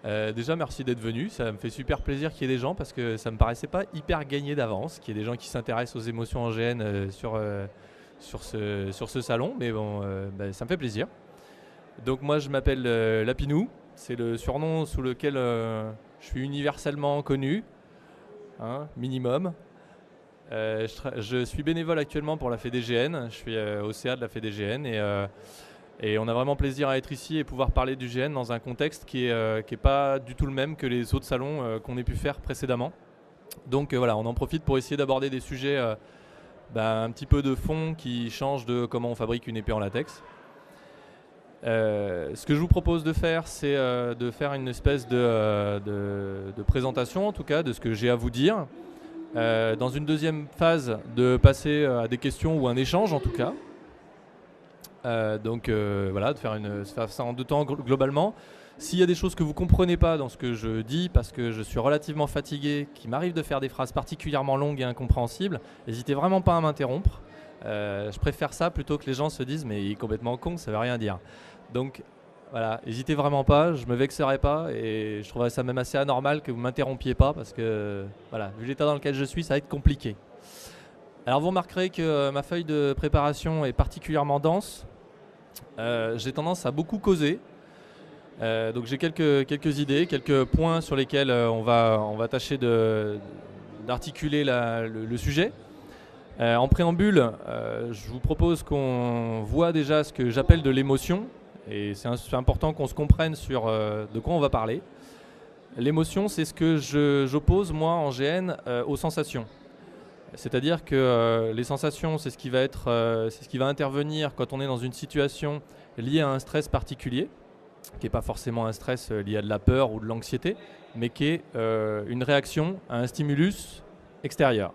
Déjà, merci d'être venu. Ça me fait super plaisir qu'il y ait des gens parce que ça me paraissait pas hyper gagné d'avance, qu'il y ait des gens qui s'intéressent aux émotions en GN sur ce salon. Mais bon, ça me fait plaisir. Donc moi, je m'appelle Lapinou. C'est le surnom sous lequel je suis universellement connu, hein, minimum. Je suis bénévole actuellement pour la FEDGN. Je suis au CA de la FEDGN et on a vraiment plaisir à être ici et pouvoir parler du GN dans un contexte qui est pas du tout le même que les autres salons qu'on ait pu faire précédemment. Donc voilà, on en profite pour essayer d'aborder des sujets un petit peu de fond qui changent de comment on fabrique une épée en latex. Ce que je vous propose de faire, c'est de faire une espèce de présentation, en tout cas, de ce que j'ai à vous dire. Dans une deuxième phase, de passer à des questions ou un échange, en tout cas. Voilà, de faire ça en deux temps globalement. S'il y a des choses que vous ne comprenez pas dans ce que je dis, parce que je suis relativement fatigué, qu'il m'arrive de faire des phrases particulièrement longues et incompréhensibles, n'hésitez vraiment pas à m'interrompre. Je préfère ça plutôt que les gens se disent mais il est complètement con, ça ne veut rien dire. Donc voilà, n'hésitez vraiment pas, je ne me vexerai pas et je trouverais ça même assez anormal que vous ne m'interrompiez pas parce que voilà, vu l'état dans lequel je suis, ça va être compliqué. Alors vous remarquerez que ma feuille de préparation est particulièrement dense. J'ai tendance à beaucoup causer. Donc j'ai quelques idées, quelques points sur lesquels on va tâcher d'articuler le sujet. En préambule, je vous propose qu'on voit déjà ce que j'appelle de l'émotion. Et c'est important qu'on se comprenne sur de quoi on va parler. L'émotion, c'est ce que j'oppose moi en GN aux sensations. C'est-à-dire que les sensations, c'est ce qui va intervenir quand on est dans une situation liée à un stress particulier, qui n'est pas forcément un stress lié à de la peur ou de l'anxiété, mais qui est une réaction à un stimulus extérieur.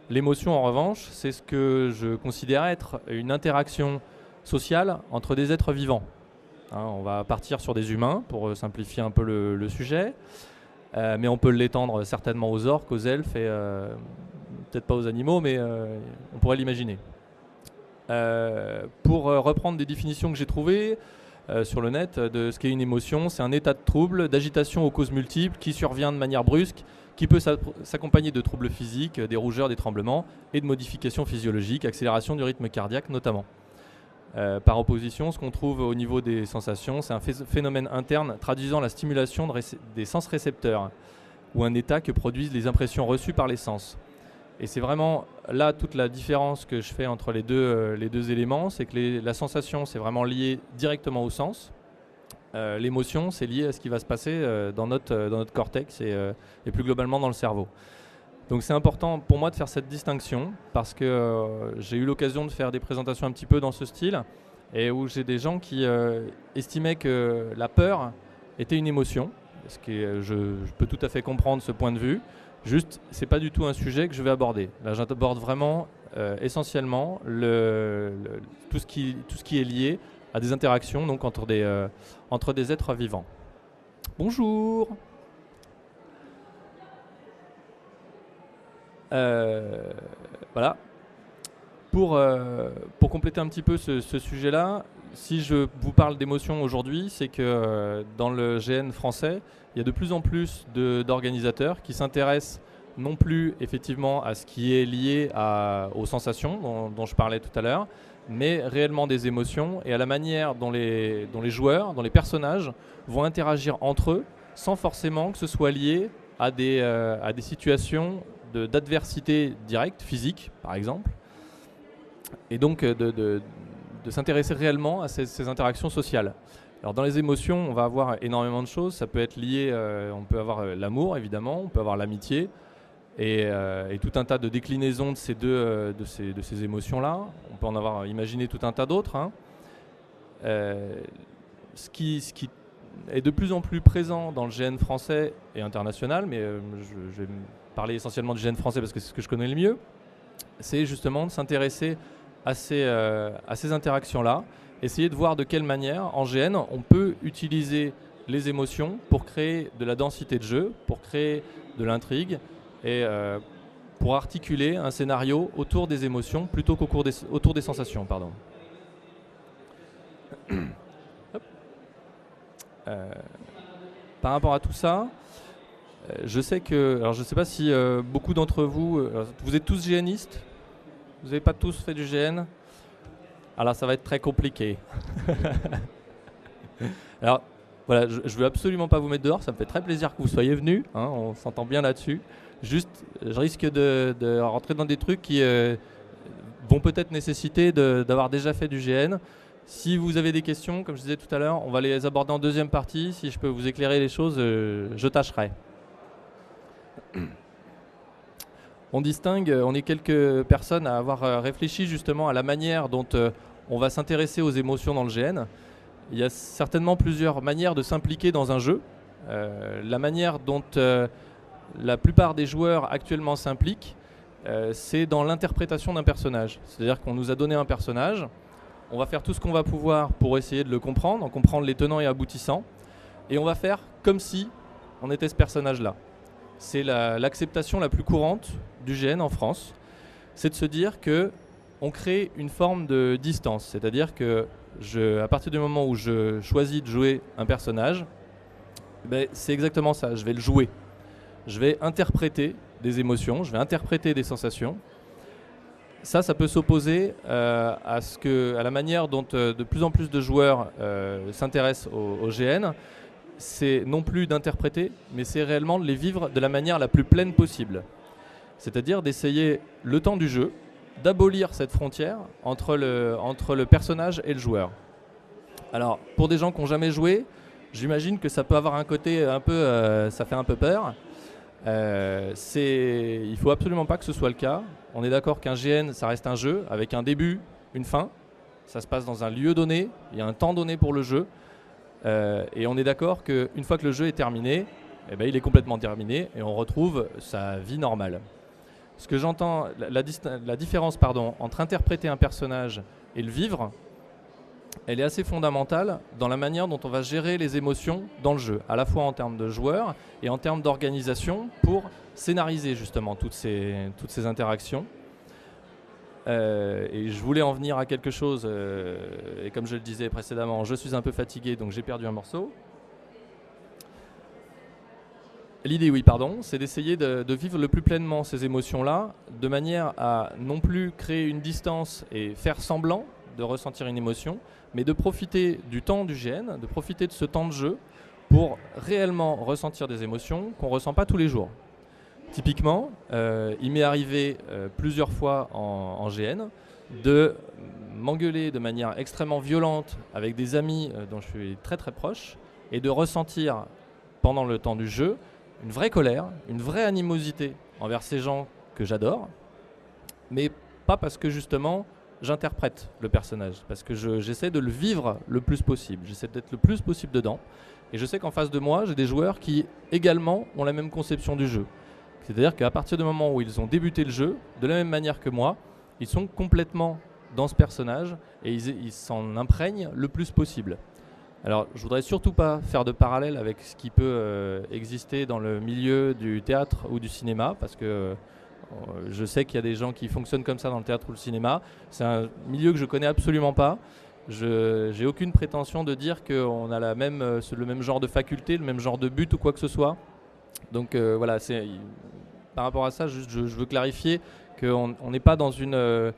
L'émotion, en revanche, c'est ce que je considère être une interaction sociale entre des êtres vivants. Hein, on va partir sur des humains pour simplifier un peu le sujet, mais on peut l'étendre certainement aux orques, aux elfes et peut-être pas aux animaux, mais on pourrait l'imaginer. Pour reprendre des définitions que j'ai trouvées sur le net de ce qu'est une émotion, c'est un état de trouble, d'agitation aux causes multiples qui survient de manière brusque, qui peut s'accompagner de troubles physiques, des rougeurs, des tremblements et de modifications physiologiques, accélération du rythme cardiaque notamment. Par opposition, ce qu'on trouve au niveau des sensations, c'est un phénomène interne traduisant la stimulation des sens récepteurs ou un état que produisent les impressions reçues par les sens. Et c'est vraiment là toute la différence que je fais entre les deux éléments, c'est que la sensation, c'est vraiment lié directement au sens. L'émotion, c'est lié à ce qui va se passer dans notre cortex et plus globalement dans le cerveau. Donc c'est important pour moi de faire cette distinction parce que j'ai eu l'occasion de faire des présentations un petit peu dans ce style et où j'ai des gens qui estimaient que la peur était une émotion, ce qui je peux tout à fait comprendre ce point de vue. Juste, c'est pas du tout un sujet que je vais aborder. Là, j'aborde vraiment essentiellement tout ce qui est lié à des interactions donc entre des êtres vivants. Bonjour. Voilà. Pour compléter un petit peu ce sujet-là, si je vous parle d'émotion aujourd'hui, c'est que dans le GN français, il y a de plus en plus d'organisateurs qui s'intéressent non plus effectivement à ce qui est lié aux sensations dont je parlais tout à l'heure, mais réellement des émotions et à la manière dont les joueurs, dont les personnages vont interagir entre eux sans forcément que ce soit lié à des situations d'adversité directe, physique par exemple, et donc de s'intéresser réellement à ces interactions sociales. Alors dans les émotions, on va avoir énormément de choses, ça peut être lié, on peut avoir l'amour évidemment, on peut avoir l'amitié, et tout un tas de déclinaisons de ces émotions-là. On peut en avoir imaginé tout un tas d'autres. Hein. Ce qui est de plus en plus présent dans le GN français et international, mais je vais parler essentiellement du GN français parce que c'est ce que je connais le mieux, c'est justement de s'intéresser à ces interactions-là, essayer de voir de quelle manière, en GN, on peut utiliser les émotions pour créer de la densité de jeu, pour créer de l'intrigue et pour articuler un scénario autour des émotions plutôt autour des sensations. Pardon. par rapport à tout ça, je sais que, alors je ne sais pas si beaucoup d'entre vous, vous êtes tous GNistes, vous n'avez pas tous fait du GN, alors ça va être très compliqué. Alors voilà, je ne veux absolument pas vous mettre dehors, ça me fait très plaisir que vous soyez venus, hein, on s'entend bien là-dessus. Juste, je risque de rentrer dans des trucs qui vont peut-être nécessiter d'avoir déjà fait du GN. Si vous avez des questions, comme je disais tout à l'heure, on va les aborder en deuxième partie. Si je peux vous éclairer les choses, je tâcherai. On distingue, on est quelques personnes à avoir réfléchi justement à la manière dont on va s'intéresser aux émotions dans le GN. Il y a certainement plusieurs manières de s'impliquer dans un jeu. La manière dont la plupart des joueurs actuellement s'impliquent, c'est dans l'interprétation d'un personnage. C'est-à-dire qu'on nous a donné un personnage, on va faire tout ce qu'on va pouvoir pour essayer de le comprendre, en comprendre les tenants et aboutissants, et on va faire comme si on était ce personnage-là. C'est l'acceptation la plus courante du GN en France, c'est de se dire qu'on crée une forme de distance, c'est-à-dire que à partir du moment où je choisis de jouer un personnage, ben, c'est exactement ça, je vais le jouer. Je vais interpréter des émotions, je vais interpréter des sensations. Ça peut s'opposer à la manière dont de plus en plus de joueurs s'intéressent au GN. C'est non plus d'interpréter, mais c'est réellement de les vivre de la manière la plus pleine possible. C'est-à-dire d'essayer, le temps du jeu, d'abolir cette frontière entre le personnage et le joueur. Alors, pour des gens qui n'ont jamais joué, j'imagine que ça peut avoir un côté un peu, ça fait un peu peur. Il ne faut absolument pas que ce soit le cas. On est d'accord qu'un GN, ça reste un jeu avec un début, une fin. Ça se passe dans un lieu donné, il y a un temps donné pour le jeu. Et on est d'accord qu'une fois que le jeu est terminé, eh ben, il est complètement terminé et on retrouve sa vie normale. Ce que j'entends, la différence entre interpréter un personnage et le vivre, elle est assez fondamentale dans la manière dont on va gérer les émotions dans le jeu, à la fois en termes de joueurs et en termes d'organisation pour scénariser justement toutes ces interactions. Et je voulais en venir à quelque chose, et comme je le disais précédemment, je suis un peu fatigué, donc j'ai perdu un morceau. L'idée, c'est d'essayer de vivre le plus pleinement ces émotions-là, de manière à non plus créer une distance et faire semblant de ressentir une émotion, mais de profiter du temps du GN, de profiter de ce temps de jeu pour réellement ressentir des émotions qu'on ne ressent pas tous les jours. Typiquement, il m'est arrivé plusieurs fois en GN de m'engueuler de manière extrêmement violente avec des amis dont je suis très très proche et de ressentir pendant le temps du jeu une vraie colère, une vraie animosité envers ces gens que j'adore, mais pas parce que justement j'interprète le personnage, parce que j'essaie de le vivre le plus possible, j'essaie d'être le plus possible dedans, et je sais qu'en face de moi, j'ai des joueurs qui également ont la même conception du jeu. C'est-à-dire qu'à partir du moment où ils ont débuté le jeu, de la même manière que moi, ils sont complètement dans ce personnage et ils s'en imprègnent le plus possible. Alors, je voudrais surtout pas faire de parallèle avec ce qui peut exister dans le milieu du théâtre ou du cinéma, parce que je sais qu'il y a des gens qui fonctionnent comme ça dans le théâtre ou le cinéma. C'est un milieu que je connais absolument pas. Je n'ai aucune prétention de dire qu'on a le même genre de faculté, le même genre de but ou quoi que ce soit. Donc voilà, par rapport à ça, je veux clarifier qu'on n'est pas dans une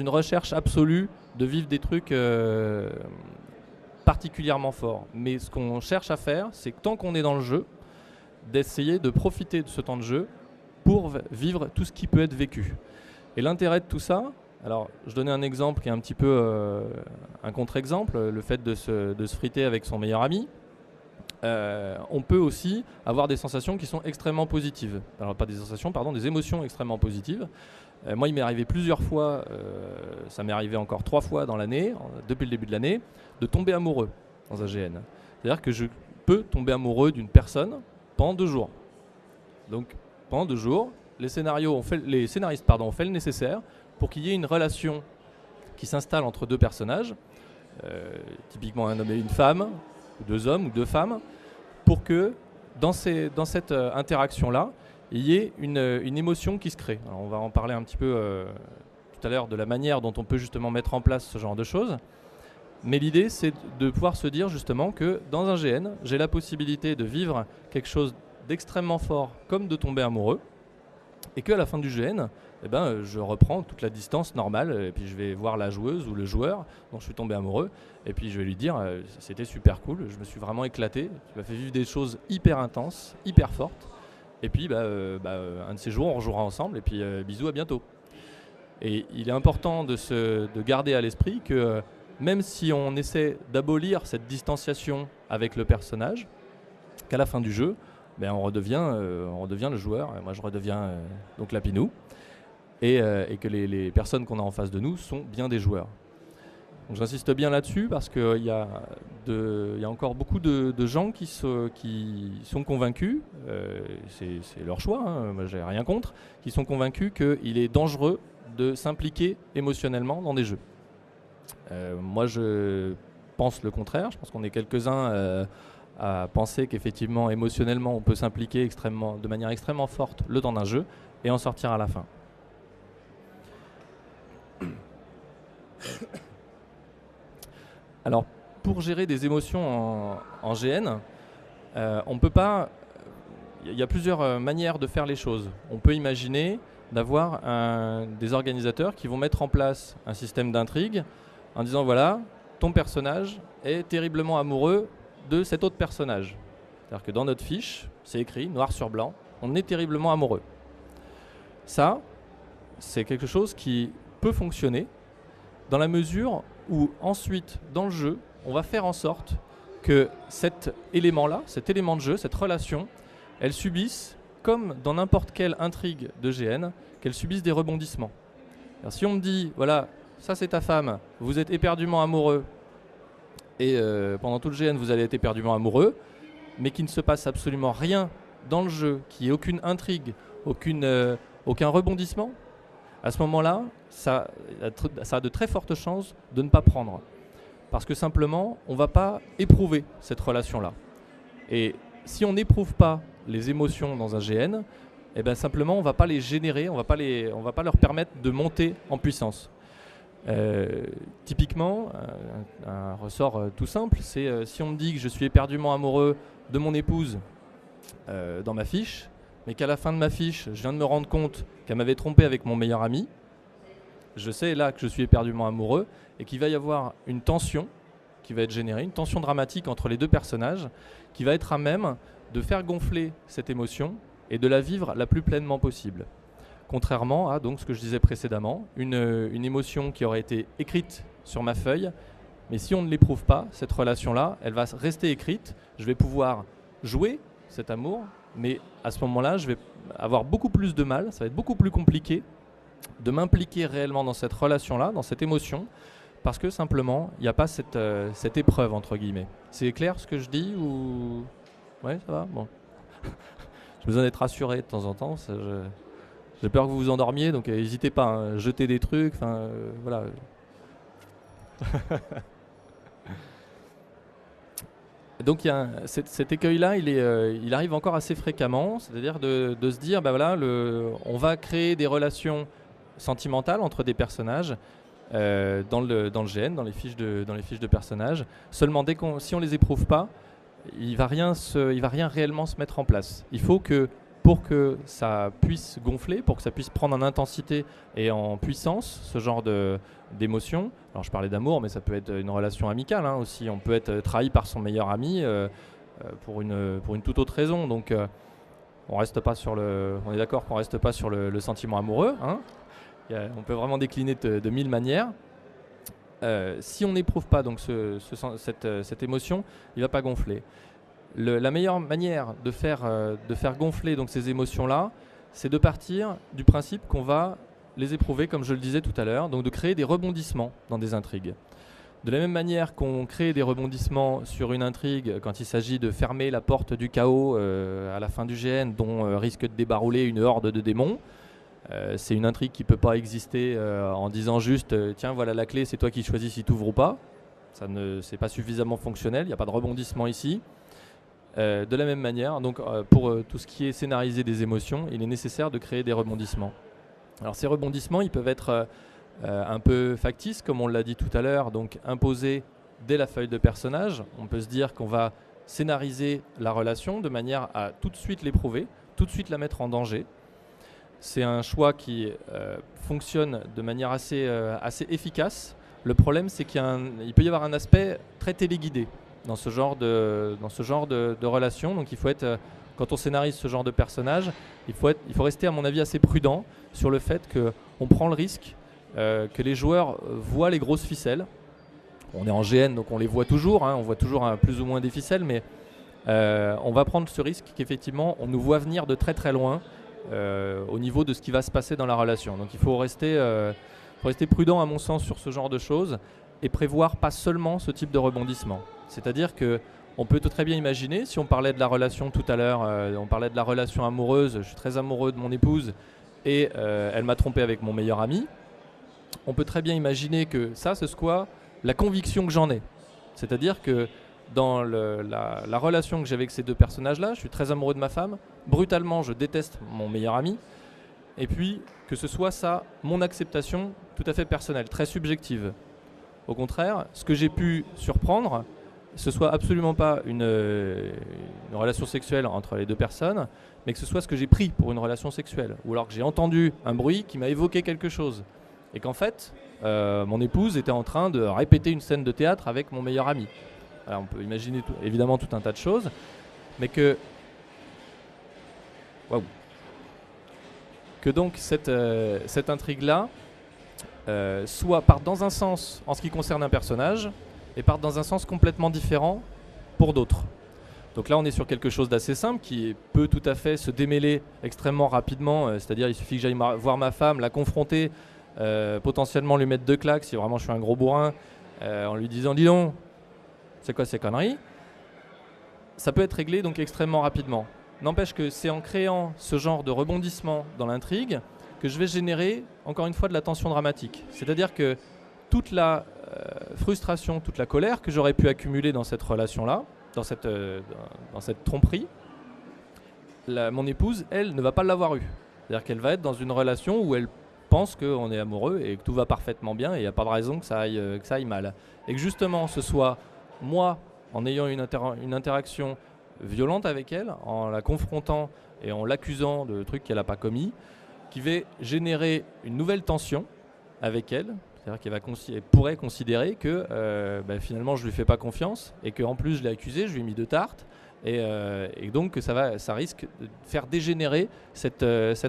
recherche absolue de vivre des trucs particulièrement forts. Mais ce qu'on cherche à faire, c'est que tant qu'on est dans le jeu, d'essayer de profiter de ce temps de jeu pour vivre tout ce qui peut être vécu. Et l'intérêt de tout ça, alors je donnais un exemple qui est un petit peu un contre-exemple, le fait de se friter avec son meilleur ami. On peut aussi avoir des sensations qui sont extrêmement positives. Alors pas des sensations, pardon, des émotions extrêmement positives. Moi, il m'est arrivé plusieurs fois, ça m'est arrivé encore 3 fois dans l'année, depuis le début de l'année, de tomber amoureux dans un GN. C'est-à-dire que je peux tomber amoureux d'une personne pendant 2 jours. Donc pendant 2 jours, les scénaristes ont fait le nécessaire pour qu'il y ait une relation qui s'installe entre 2 personnages, typiquement un homme et une femme, ou 2 hommes ou 2 femmes, pour que dans cette interaction-là, il y ait une émotion qui se crée. Alors on va en parler un petit peu tout à l'heure de la manière dont on peut justement mettre en place ce genre de choses. Mais l'idée, c'est de pouvoir se dire justement que dans un GN, j'ai la possibilité de vivre quelque chose d'extrêmement fort, comme de tomber amoureux, et qu'à la fin du GN, eh ben, je reprends toute la distance normale, et puis je vais voir la joueuse ou le joueur dont je suis tombé amoureux, et puis je vais lui dire c'était super cool, je me suis vraiment éclaté, tu m'as fait vivre des choses hyper intenses, hyper fortes, et puis un de ces jours on rejouera ensemble, et puis bisous, à bientôt. Et il est important de garder à l'esprit que même si on essaie d'abolir cette distanciation avec le personnage, qu'à la fin du jeu, on redevient le joueur, et moi je redeviens donc Lapinou, et que les personnes qu'on a en face de nous sont bien des joueurs. Donc j'insiste bien là-dessus parce qu'il y a encore beaucoup de gens qui sont convaincus, c'est leur choix, hein, moi j'ai rien contre, qui sont convaincus qu'il est dangereux de s'impliquer émotionnellement dans des jeux. Moi je pense le contraire, je pense qu'on est quelques-uns à penser qu'effectivement émotionnellement on peut s'impliquer de manière extrêmement forte le temps d'un jeu et en sortir à la fin. Alors pour gérer des émotions en GN, on peut pas. Il y a plusieurs manières de faire les choses. On peut imaginer d'avoir des organisateurs qui vont mettre en place un système d'intrigue en disant voilà, ton personnage est terriblement amoureux de cet autre personnage. C'est-à-dire que dans notre fiche, c'est écrit noir sur blanc, on est terriblement amoureux. Ça, c'est quelque chose qui peut fonctionner dans la mesure où ensuite, dans le jeu, on va faire en sorte que cet élément-là, cet élément de jeu, cette relation, elle subisse, comme dans n'importe quelle intrigue de GN, qu'elle subisse des rebondissements. Alors, si on me dit, voilà, ça c'est ta femme, vous êtes éperdument amoureux, et pendant tout le GN, vous allez être éperdument amoureux, mais qu'il ne se passe absolument rien dans le jeu, qu'il n'y ait aucune intrigue, aucun rebondissement, à ce moment-là, ça a de très fortes chances de ne pas prendre. Parce que simplement, on ne va pas éprouver cette relation-là. Et si on n'éprouve pas les émotions dans un GN, eh ben simplement, on ne va pas les générer, on ne va pas leur permettre de monter en puissance. Typiquement, un ressort tout simple, c'est si on me dit que je suis éperdument amoureux de mon épouse dans ma fiche, mais qu'à la fin de ma fiche, je viens de me rendre compte qu'elle m'avait trompé avec mon meilleur ami, je sais là que je suis éperdument amoureux et qu'il va y avoir une tension qui va être générée, une tension dramatique entre les deux personnages qui va être à même de faire gonfler cette émotion et de la vivre la plus pleinement possible. Contrairement à donc, ce que je disais précédemment, une émotion qui aurait été écrite sur ma feuille, mais si on ne l'éprouve pas, cette relation-là, elle va rester écrite, je vais pouvoir jouer cet amour, mais à ce moment-là, je vais avoir beaucoup plus de mal, ça va être beaucoup plus compliqué de m'impliquer réellement dans cette relation-là, dans cette émotion, parce que simplement, il n'y a pas cette épreuve, entre guillemets. C'est clair ce que je dis ou... Ouais, ça va. Bon. J'ai besoin d'être rassuré de temps en temps. J'ai peur que vous vous endormiez, donc n'hésitez pas, hein, jetez des trucs, voilà. Donc cet écueil-là, il arrive encore assez fréquemment, c'est-à-dire de se dire, voilà, on va créer des relations sentimentales entre des personnages dans le GN, dans les fiches de personnages. Seulement, si on les éprouve pas, il va rien réellement se mettre en place. Il faut que pour que ça puisse gonfler, pour que ça puisse prendre en intensité et en puissance, ce genre d'émotion. Alors je parlais d'amour, mais ça peut être une relation amicale hein, aussi. On peut être trahi par son meilleur ami pour une toute autre raison. Donc on est d'accord qu'on reste pas sur le sentiment amoureux. Hein. On peut vraiment décliner de mille manières. Si on n'éprouve pas donc cette émotion, il ne va pas gonfler. La meilleure manière de faire gonfler donc ces émotions-là, c'est de partir du principe qu'on va les éprouver, comme je le disais tout à l'heure, donc de créer des rebondissements dans des intrigues. De la même manière qu'on crée des rebondissements sur une intrigue quand il s'agit de fermer la porte du chaos à la fin du GN, dont risque de débarrouler une horde de démons, c'est une intrigue qui ne peut pas exister en disant juste tiens voilà la clé, c'est toi qui choisis si tu ouvres ou pas. C'est pas suffisamment fonctionnel, il n'y a pas de rebondissement ici. De la même manière, donc, pour tout ce qui est scénarisé des émotions, il est nécessaire de créer des rebondissements. Alors ces rebondissements, ils peuvent être un peu factices, comme on l'a dit tout à l'heure, donc imposés dès la feuille de personnage, on peut se dire qu'on va scénariser la relation de manière à tout de suite l'éprouver, tout de suite la mettre en danger. C'est un choix qui fonctionne de manière assez efficace. Le problème, c'est qu'il peut y avoir un aspect très téléguidé dans ce genre de relation. Donc il faut être, quand on scénarise ce genre de personnage, il faut rester à mon avis assez prudent sur le fait qu'on prend le risque que les joueurs voient les grosses ficelles. On est en GN, donc on les voit toujours, on voit toujours plus ou moins des ficelles, mais on va prendre ce risque qu'effectivement on nous voit venir de très très loin au niveau de ce qui va se passer dans la relation. Donc il faut rester prudent à mon sens sur ce genre de choses et prévoir pas seulement ce type de rebondissement. C'est-à-dire qu'on peut très bien imaginer, si on parlait de la relation tout à l'heure, on parlait de la relation amoureuse, je suis très amoureux de mon épouse et elle m'a trompé avec mon meilleur ami, on peut très bien imaginer que ça, ce soit la conviction que j'en ai. C'est-à-dire que dans la relation que j'ai avec ces deux personnages-là, je suis très amoureux de ma femme, brutalement je déteste mon meilleur ami, et puis que ce soit ça, mon acceptation tout à fait personnelle, très subjective. Au contraire, ce que j'ai pu surprendre, ce soit absolument pas une relation sexuelle entre les deux personnes, mais que ce soit ce que j'ai pris pour une relation sexuelle, ou alors que j'ai entendu un bruit qui m'a évoqué quelque chose, et qu'en fait, mon épouse était en train de répéter une scène de théâtre avec mon meilleur ami. Alors on peut imaginer évidemment tout un tas de choses, mais que donc cette intrigue-là soit parte dans un sens en ce qui concerne un personnage et parte dans un sens complètement différent pour d'autres. Donc là on est sur quelque chose d'assez simple qui peut tout à fait se démêler extrêmement rapidement, c'est-à-dire il suffit que j'aille voir ma femme, la confronter, potentiellement lui mettre 2 claques si vraiment je suis un gros bourrin, en lui disant dis donc, c'est quoi ces conneries? Ça peut être réglé donc extrêmement rapidement. N'empêche que c'est en créant ce genre de rebondissement dans l'intrigue que je vais générer encore une fois de la tension dramatique. C'est-à-dire que toute la frustration, toute la colère que j'aurais pu accumuler dans cette relation-là, dans cette tromperie, mon épouse, elle, ne va pas l'avoir eue. C'est-à-dire qu'elle va être dans une relation où elle pense qu'on est amoureux et que tout va parfaitement bien et il n'y a pas de raison que ça aille mal. Et que justement ce soit moi, en ayant une interaction violente avec elle, en la confrontant et en l'accusant de trucs qu'elle n'a pas commis, qui va générer une nouvelle tension avec elle. C'est-à-dire qu'elle pourrait considérer que finalement je ne lui fais pas confiance et qu'en plus je l'ai accusé, je lui ai mis 2 tartes et donc que ça risque de faire dégénérer cette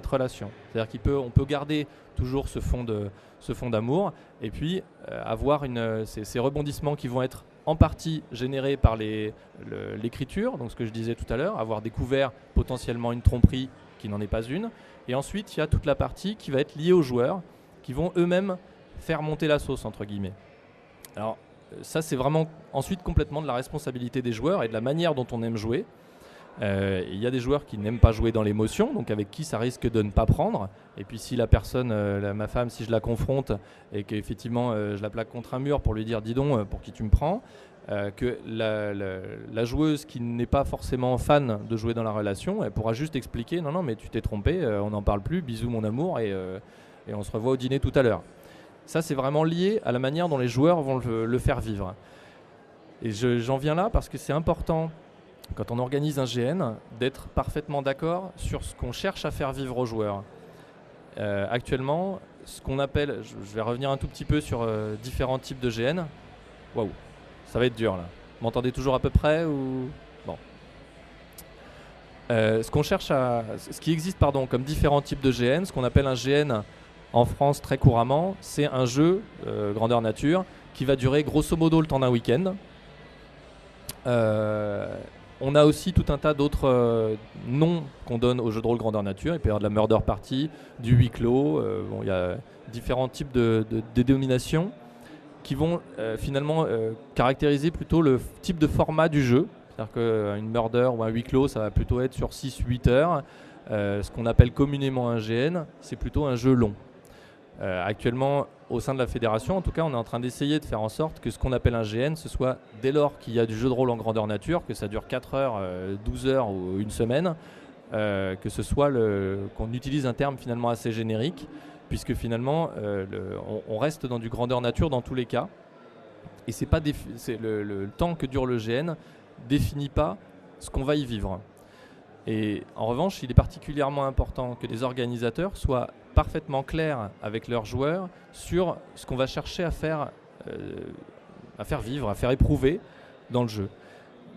relation. C'est-à-dire qu'on peut garder toujours ce fond d'amour et puis avoir ces rebondissements qui vont être en partie générés par l'écriture, donc ce que je disais tout à l'heure, avoir découvert potentiellement une tromperie qui n'en est pas une. Et ensuite, il y a toute la partie qui va être liée aux joueurs, qui vont eux-mêmes faire monter la sauce, entre guillemets. Alors, ça, c'est vraiment ensuite complètement de la responsabilité des joueurs et de la manière dont on aime jouer. Il y a des joueurs qui n'aiment pas jouer dans l'émotion, donc avec qui ça risque de ne pas prendre. Et puis si la personne, ma femme, si je la confronte et qu'effectivement je la plaque contre un mur pour lui dire dis donc pour qui tu me prends, que la joueuse qui n'est pas forcément fan de jouer dans la relation, elle pourra juste expliquer non mais tu t'es trompé, on n'en parle plus, bisous mon amour et on se revoit au dîner tout à l'heure. Ça c'est vraiment lié à la manière dont les joueurs vont le faire vivre. Et j'en viens là parce que c'est important quand on organise un GN, d'être parfaitement d'accord sur ce qu'on cherche à faire vivre aux joueurs. Actuellement, ce qu'on appelle, je vais revenir un tout petit peu sur différents types de GN. Waouh, ça va être dur là. Vous m'entendez toujours à peu près ou bon. Ce qui existe comme différents types de GN, ce qu'on appelle un GN en France très couramment, c'est un jeu grandeur nature qui va durer grosso modo le temps d'un week-end. On a aussi tout un tas d'autres noms qu'on donne aux jeux de rôle grandeur nature. Il peut y avoir de la murder party, du huis clos. Il y a différents types de dénominations qui vont finalement caractériser plutôt le type de format du jeu. C'est-à-dire qu'une murder ou un huis clos, ça va plutôt être sur 6-8 heures. Ce qu'on appelle communément un GN, c'est plutôt un jeu long. Actuellement, au sein de la fédération, en tout cas, on est en train d'essayer de faire en sorte que ce qu'on appelle un GN, ce soit dès lors qu'il y a du jeu de rôle en grandeur nature, que ça dure 4 heures, 12 heures ou une semaine, que ce soit qu'on utilise un terme finalement assez générique, puisque finalement, on reste dans du grandeur nature dans tous les cas. Et c'est pas le temps que dure le GN définit pas ce qu'on va y vivre. Et en revanche, il est particulièrement important que les organisateurs soient parfaitement clairs avec leurs joueurs sur ce qu'on va chercher à faire vivre, à faire éprouver dans le jeu.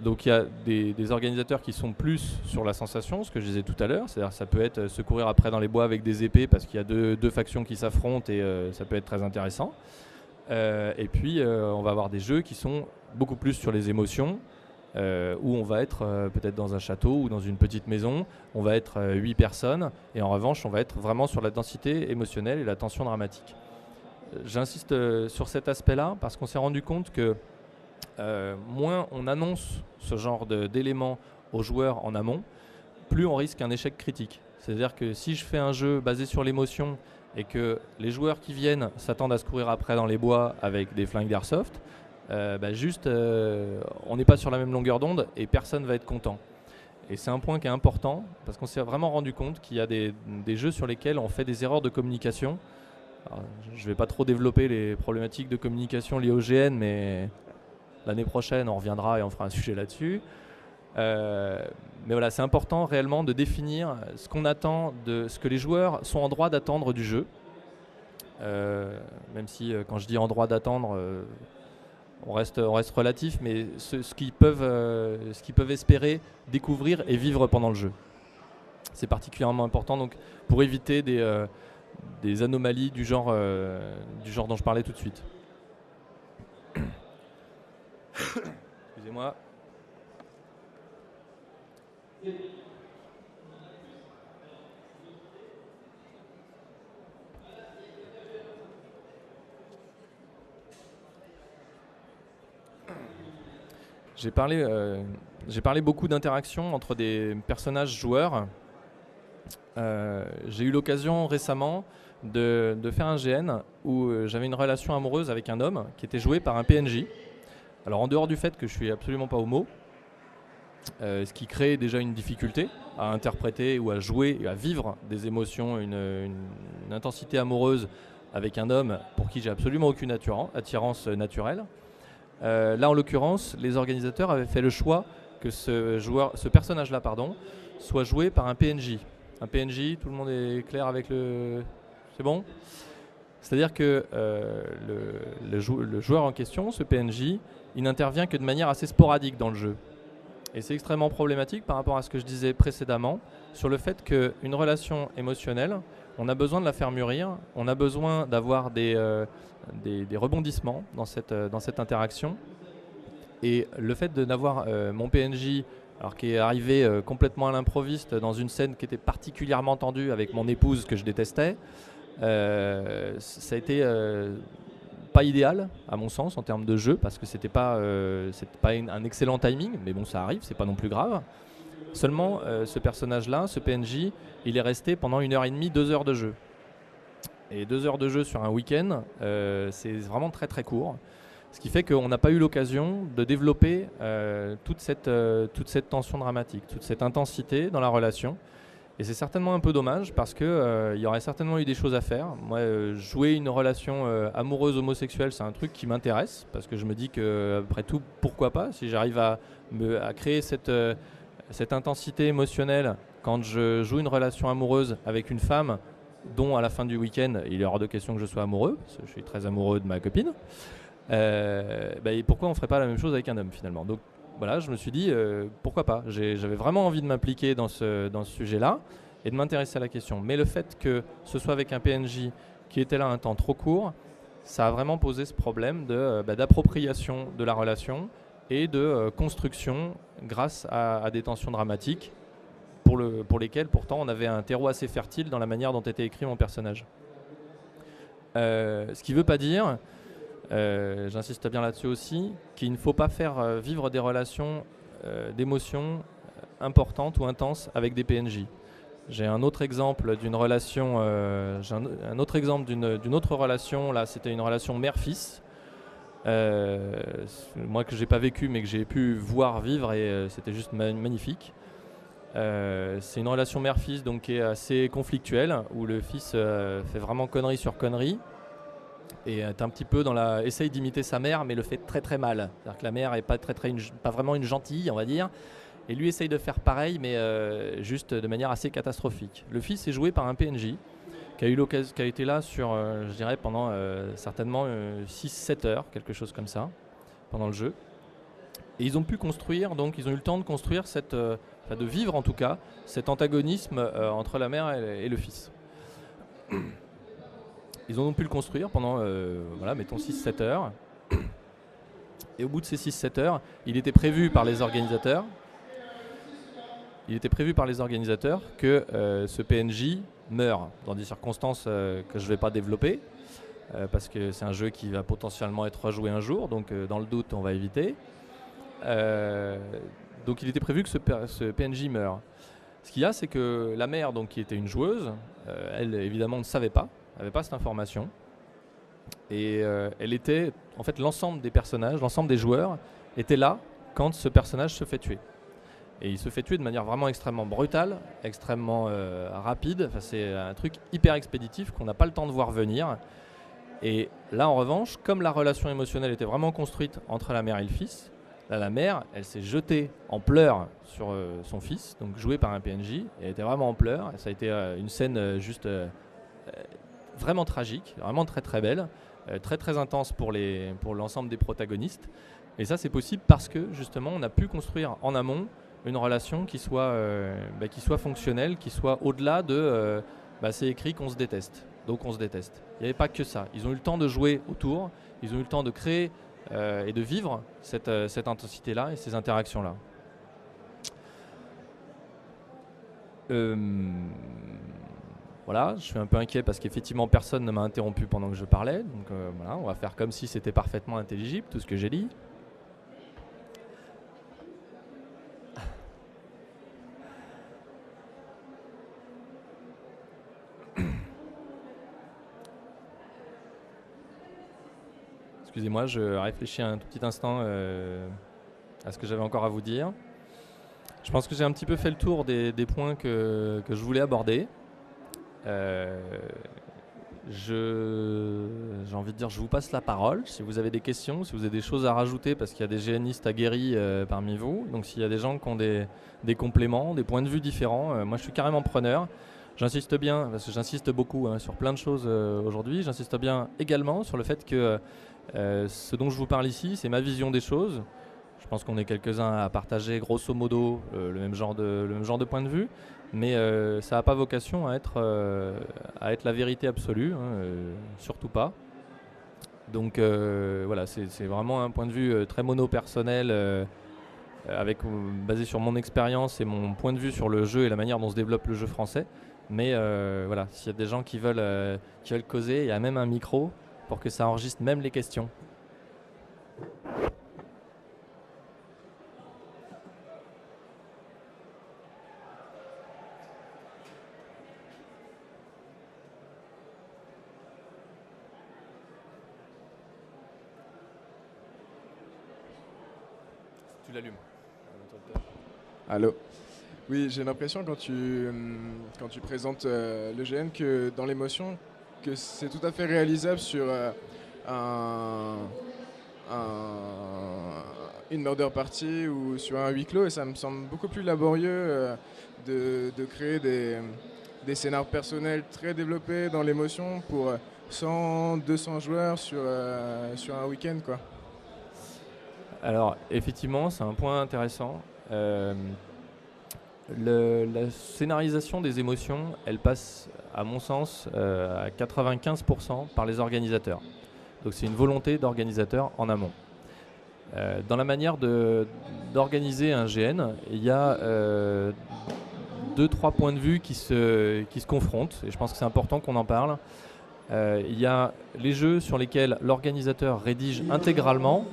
Donc il y a des organisateurs qui sont plus sur la sensation, ce que je disais tout à l'heure, c'est-à-dire ça peut être se courir après dans les bois avec des épées parce qu'il y a deux factions qui s'affrontent et ça peut être très intéressant. Et puis on va avoir des jeux qui sont beaucoup plus sur les émotions, où on va être peut-être dans un château ou dans une petite maison, on va être 8 personnes, et en revanche on va être vraiment sur la densité émotionnelle et la tension dramatique. J'insiste sur cet aspect-là parce qu'on s'est rendu compte que moins on annonce ce genre d'éléments aux joueurs en amont, plus on risque un échec critique. C'est-à-dire que si je fais un jeu basé sur l'émotion et que les joueurs qui viennent s'attendent à se courir après dans les bois avec des flingues d'airsoft, on n'est pas sur la même longueur d'onde et personne ne va être content. Et c'est un point qui est important parce qu'on s'est vraiment rendu compte qu'il y a des jeux sur lesquels on fait des erreurs de communication. Alors, je ne vais pas trop développer les problématiques de communication liées au GN, mais l'année prochaine on reviendra et on fera un sujet là-dessus. Mais voilà, c'est important réellement de définir ce qu'on attend, de ce que les joueurs sont en droit d'attendre du jeu. Même si quand je dis en droit d'attendre, on reste relatif, mais ce qu'ils peuvent espérer découvrir et vivre pendant le jeu. C'est particulièrement important donc, pour éviter des anomalies du genre dont je parlais tout de suite. Excusez-moi. J'ai parlé beaucoup d'interactions entre des personnages joueurs. J'ai eu l'occasion récemment de faire un GN où j'avais une relation amoureuse avec un homme qui était joué par un PNJ. Alors en dehors du fait que je suis absolument pas homo, ce qui crée déjà une difficulté à interpréter ou à jouer et à vivre des émotions, une intensité amoureuse avec un homme pour qui j'ai absolument aucune attirance naturelle. Là en l'occurrence, les organisateurs avaient fait le choix que ce personnage-là soit joué par un PNJ. Un PNJ, tout le monde est clair avec le... C'est bon ? C'est-à-dire que le joueur en question, ce PNJ, il n'intervient que de manière assez sporadique dans le jeu. Et c'est extrêmement problématique par rapport à ce que je disais précédemment sur le fait qu'une relation émotionnelle, on a besoin de la faire mûrir, on a besoin d'avoir des rebondissements dans cette interaction. Et le fait de n'avoir mon PNJ, alors qui est arrivé complètement à l'improviste dans une scène qui était particulièrement tendue avec mon épouse que je détestais, ça a été pas idéal à mon sens en termes de jeu parce que c'était pas un excellent timing, mais bon ça arrive, c'est pas non plus grave. Seulement ce personnage-là, ce PNJ, il est resté pendant 1h30, 2 heures de jeu. Et 2 heures de jeu sur un week-end, c'est vraiment très très court. Ce qui fait qu'on n'a pas eu l'occasion de développer toute cette tension dramatique, toute cette intensité dans la relation. Et c'est certainement un peu dommage parce qu'il y aurait certainement eu des choses à faire. Moi, jouer une relation amoureuse homosexuelle, c'est un truc qui m'intéresse parce que je me dis que, après tout, pourquoi pas, si j'arrive à créer cette intensité émotionnelle quand je joue une relation amoureuse avec une femme dont à la fin du week-end, il est hors de question que je sois amoureux, parce que je suis très amoureux de ma copine, pourquoi on ne ferait pas la même chose avec un homme finalement ? Donc, voilà, je me suis dit, pourquoi pas ? J'avais vraiment envie de m'impliquer dans ce sujet-là et de m'intéresser à la question. Mais le fait que ce soit avec un PNJ qui était là un temps trop court, ça a vraiment posé ce problème d'appropriation de la relation et de construction grâce à des tensions dramatiques pour lesquelles pourtant on avait un terreau assez fertile dans la manière dont était écrit mon personnage. Ce qui ne veut pas dire... j'insiste bien là-dessus aussi, qu'il ne faut pas faire vivre des relations d'émotions importantes ou intenses avec des PNJ. J'ai un autre exemple d'une relation, d'une autre relation, là c'était une relation mère-fils, moi que j'ai pas vécu mais que j'ai pu voir vivre et c'était juste magnifique. C'est une relation mère-fils donc qui est assez conflictuelle, où le fils fait vraiment connerie sur connerie. et est un petit peu essaye d'imiter sa mère, mais le fait très très mal. C'est-à-dire que la mère est pas pas vraiment une gentille, on va dire, et lui essaye de faire pareil, mais juste de manière assez catastrophique. Le fils est joué par un PNJ qui a été là sur, je dirais, pendant certainement 6-7 heures, quelque chose comme ça, pendant le jeu. Et ils ont pu construire, donc ils ont eu le temps de construire de vivre en tout cas, cet antagonisme entre la mère et le fils. Ils ont pu le construire pendant, mettons 6-7 heures. Et au bout de ces 6-7 heures, il était prévu par les organisateurs que ce PNJ meure dans des circonstances que je ne vais pas développer, parce que c'est un jeu qui va potentiellement être rejoué un jour, donc dans le doute, on va éviter. Donc il était prévu que ce PNJ meure. Ce qu'il y a, c'est que la mère, donc, qui était une joueuse, elle évidemment ne savait pas, n'avait pas cette information. Et elle était, en fait, l'ensemble des personnages, l'ensemble des joueurs étaient là quand ce personnage se fait tuer. Et il se fait tuer de manière vraiment extrêmement brutale, extrêmement rapide. Enfin, c'est un truc hyper expéditif qu'on n'a pas le temps de voir venir. Et là, en revanche, comme la relation émotionnelle était vraiment construite entre la mère et le fils, là, la mère, elle s'est jetée en pleurs sur son fils, donc joué par un PNJ. Elle était vraiment en pleurs. Et ça a été une scène juste vraiment tragique, vraiment très très belle, très très intense pour l'ensemble des protagonistes. Et ça, c'est possible parce que justement, on a pu construire en amont une relation qui soit fonctionnelle, qui soit au-delà de c'est écrit qu'on se déteste, donc on se déteste. Il n'y avait pas que ça. Ils ont eu le temps de jouer autour, ils ont eu le temps de créer et de vivre cette intensité-là et ces interactions-là. Voilà, je suis un peu inquiet parce qu'effectivement personne ne m'a interrompu pendant que je parlais. Donc on va faire comme si c'était parfaitement intelligible tout ce que j'ai dit. Excusez-moi, je réfléchis un tout petit instant à ce que j'avais encore à vous dire. Je pense que j'ai un petit peu fait le tour des points que je voulais aborder. J'ai envie de dire, je vous passe la parole. Si vous avez des questions, si vous avez des choses à rajouter, parce qu'il y a des GNistes aguerris parmi vous. Donc s'il y a des gens qui ont des compléments, des points de vue différents, moi je suis carrément preneur. J'insiste bien, parce que j'insiste beaucoup sur plein de choses aujourd'hui. J'insiste bien également sur le fait que ce dont je vous parle ici, c'est ma vision des choses. Je pense qu'on est quelques-uns à partager grosso modo le même genre de point de vue, mais ça n'a pas vocation à être la vérité absolue, surtout pas. Donc voilà, c'est vraiment un point de vue très mono-personnel, basé sur mon expérience et mon point de vue sur le jeu et la manière dont se développe le jeu français. Mais voilà, s'il y a des gens qui veulent causer, il y a même un micro pour que ça enregistre même les questions. Tu l'allumes. Allô. Oui, j'ai l'impression quand tu présentes le GN que dans l'émotion, que c'est tout à fait réalisable sur une murder party ou sur un huis clos, et ça me semble beaucoup plus laborieux de créer des scénarios personnels très développés dans l'émotion pour 100-200 joueurs sur un week-end, quoi. Alors effectivement, c'est un point intéressant. La scénarisation des émotions, elle passe, à mon sens, à 95% par les organisateurs. Donc c'est une volonté d'organisateur en amont. Dans la manière d'organiser un GN, il y a 2-3 points de vue qui se confrontent, et je pense que c'est important qu'on en parle. Il y a les jeux sur lesquels l'organisateur rédige intégralement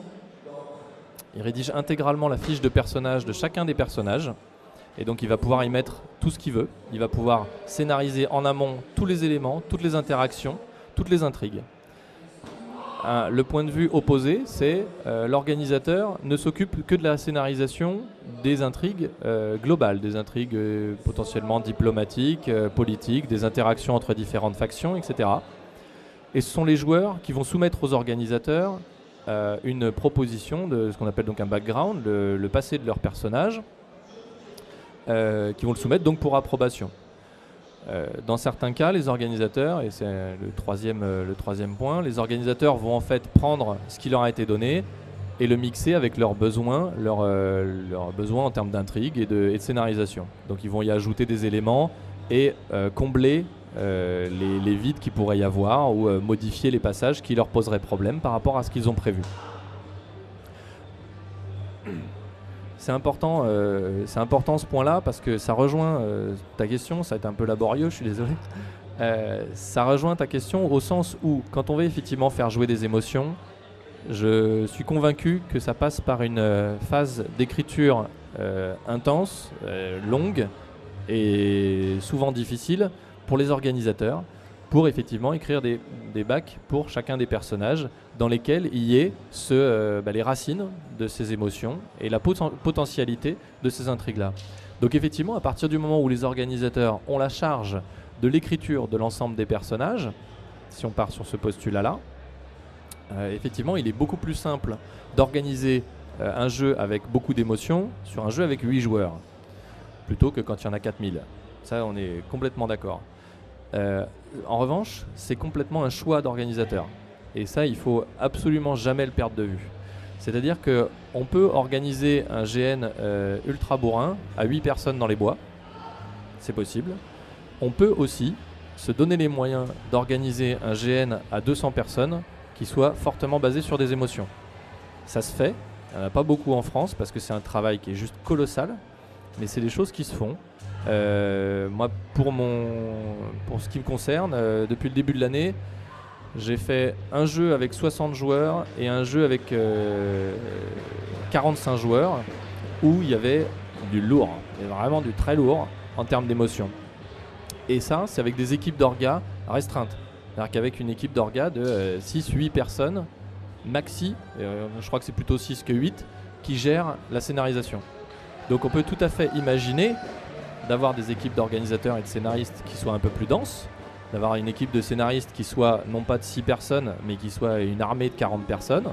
la fiche de personnage de chacun des personnages. Et donc il va pouvoir y mettre tout ce qu'il veut. Il va pouvoir scénariser en amont tous les éléments, toutes les interactions, toutes les intrigues. Le point de vue opposé, c'est l'organisateur ne s'occupe que de la scénarisation des intrigues globales, des intrigues potentiellement diplomatiques, politiques, des interactions entre différentes factions, etc. Et ce sont les joueurs qui vont soumettre aux organisateurs une proposition de ce qu'on appelle donc un background, le passé de leur personnage, qui vont le soumettre donc pour approbation. Dans certains cas, les organisateurs, et c'est le troisième point, les organisateurs vont en fait prendre ce qui leur a été donné et le mixer avec leurs besoins en termes d'intrigue et de scénarisation. Donc ils vont y ajouter des éléments et combler les vides qu'il pourrait y avoir ou modifier les passages qui leur poseraient problème par rapport à ce qu'ils ont prévu. C'est important ce point-là parce que ça rejoint ta question, ça va être un peu laborieux, je suis désolé. Ça rejoint ta question au sens où quand on veut effectivement faire jouer des émotions, je suis convaincu que ça passe par une phase d'écriture intense, longue et souvent difficile pour les organisateurs, pour effectivement écrire des bacs pour chacun des personnages dans lesquels il y ait les racines de ces émotions et la potentialité de ces intrigues-là. Donc effectivement, à partir du moment où les organisateurs ont la charge de l'écriture de l'ensemble des personnages, si on part sur ce postulat-là, effectivement, il est beaucoup plus simple d'organiser un jeu avec beaucoup d'émotions sur un jeu avec 8 joueurs, plutôt que quand il y en a 4000. Ça, on est complètement d'accord. En revanche, c'est complètement un choix d'organisateur. Et ça, il faut absolument jamais le perdre de vue. C'est-à-dire qu'on peut organiser un GN ultra bourrin à 8 personnes dans les bois. C'est possible. On peut aussi se donner les moyens d'organiser un GN à 200 personnes qui soit fortement basé sur des émotions. Ça se fait. Il n'y en a pas beaucoup en France parce que c'est un travail qui est juste colossal. Mais c'est des choses qui se font. Moi, pour ce qui me concerne, depuis le début de l'année, j'ai fait un jeu avec 60 joueurs et un jeu avec 45 joueurs où il y avait du lourd, et vraiment du très lourd en termes d'émotion. Et ça, c'est avec des équipes d'orgas restreintes. C'est-à-dire qu'avec une équipe d'orgas de 6-8 personnes, maxi, je crois que c'est plutôt 6 que 8, qui gèrent la scénarisation. Donc on peut tout à fait imaginer d'avoir des équipes d'organisateurs et de scénaristes qui soient un peu plus denses, d'avoir une équipe de scénaristes qui soit non pas de 6 personnes, mais qui soit une armée de 40 personnes,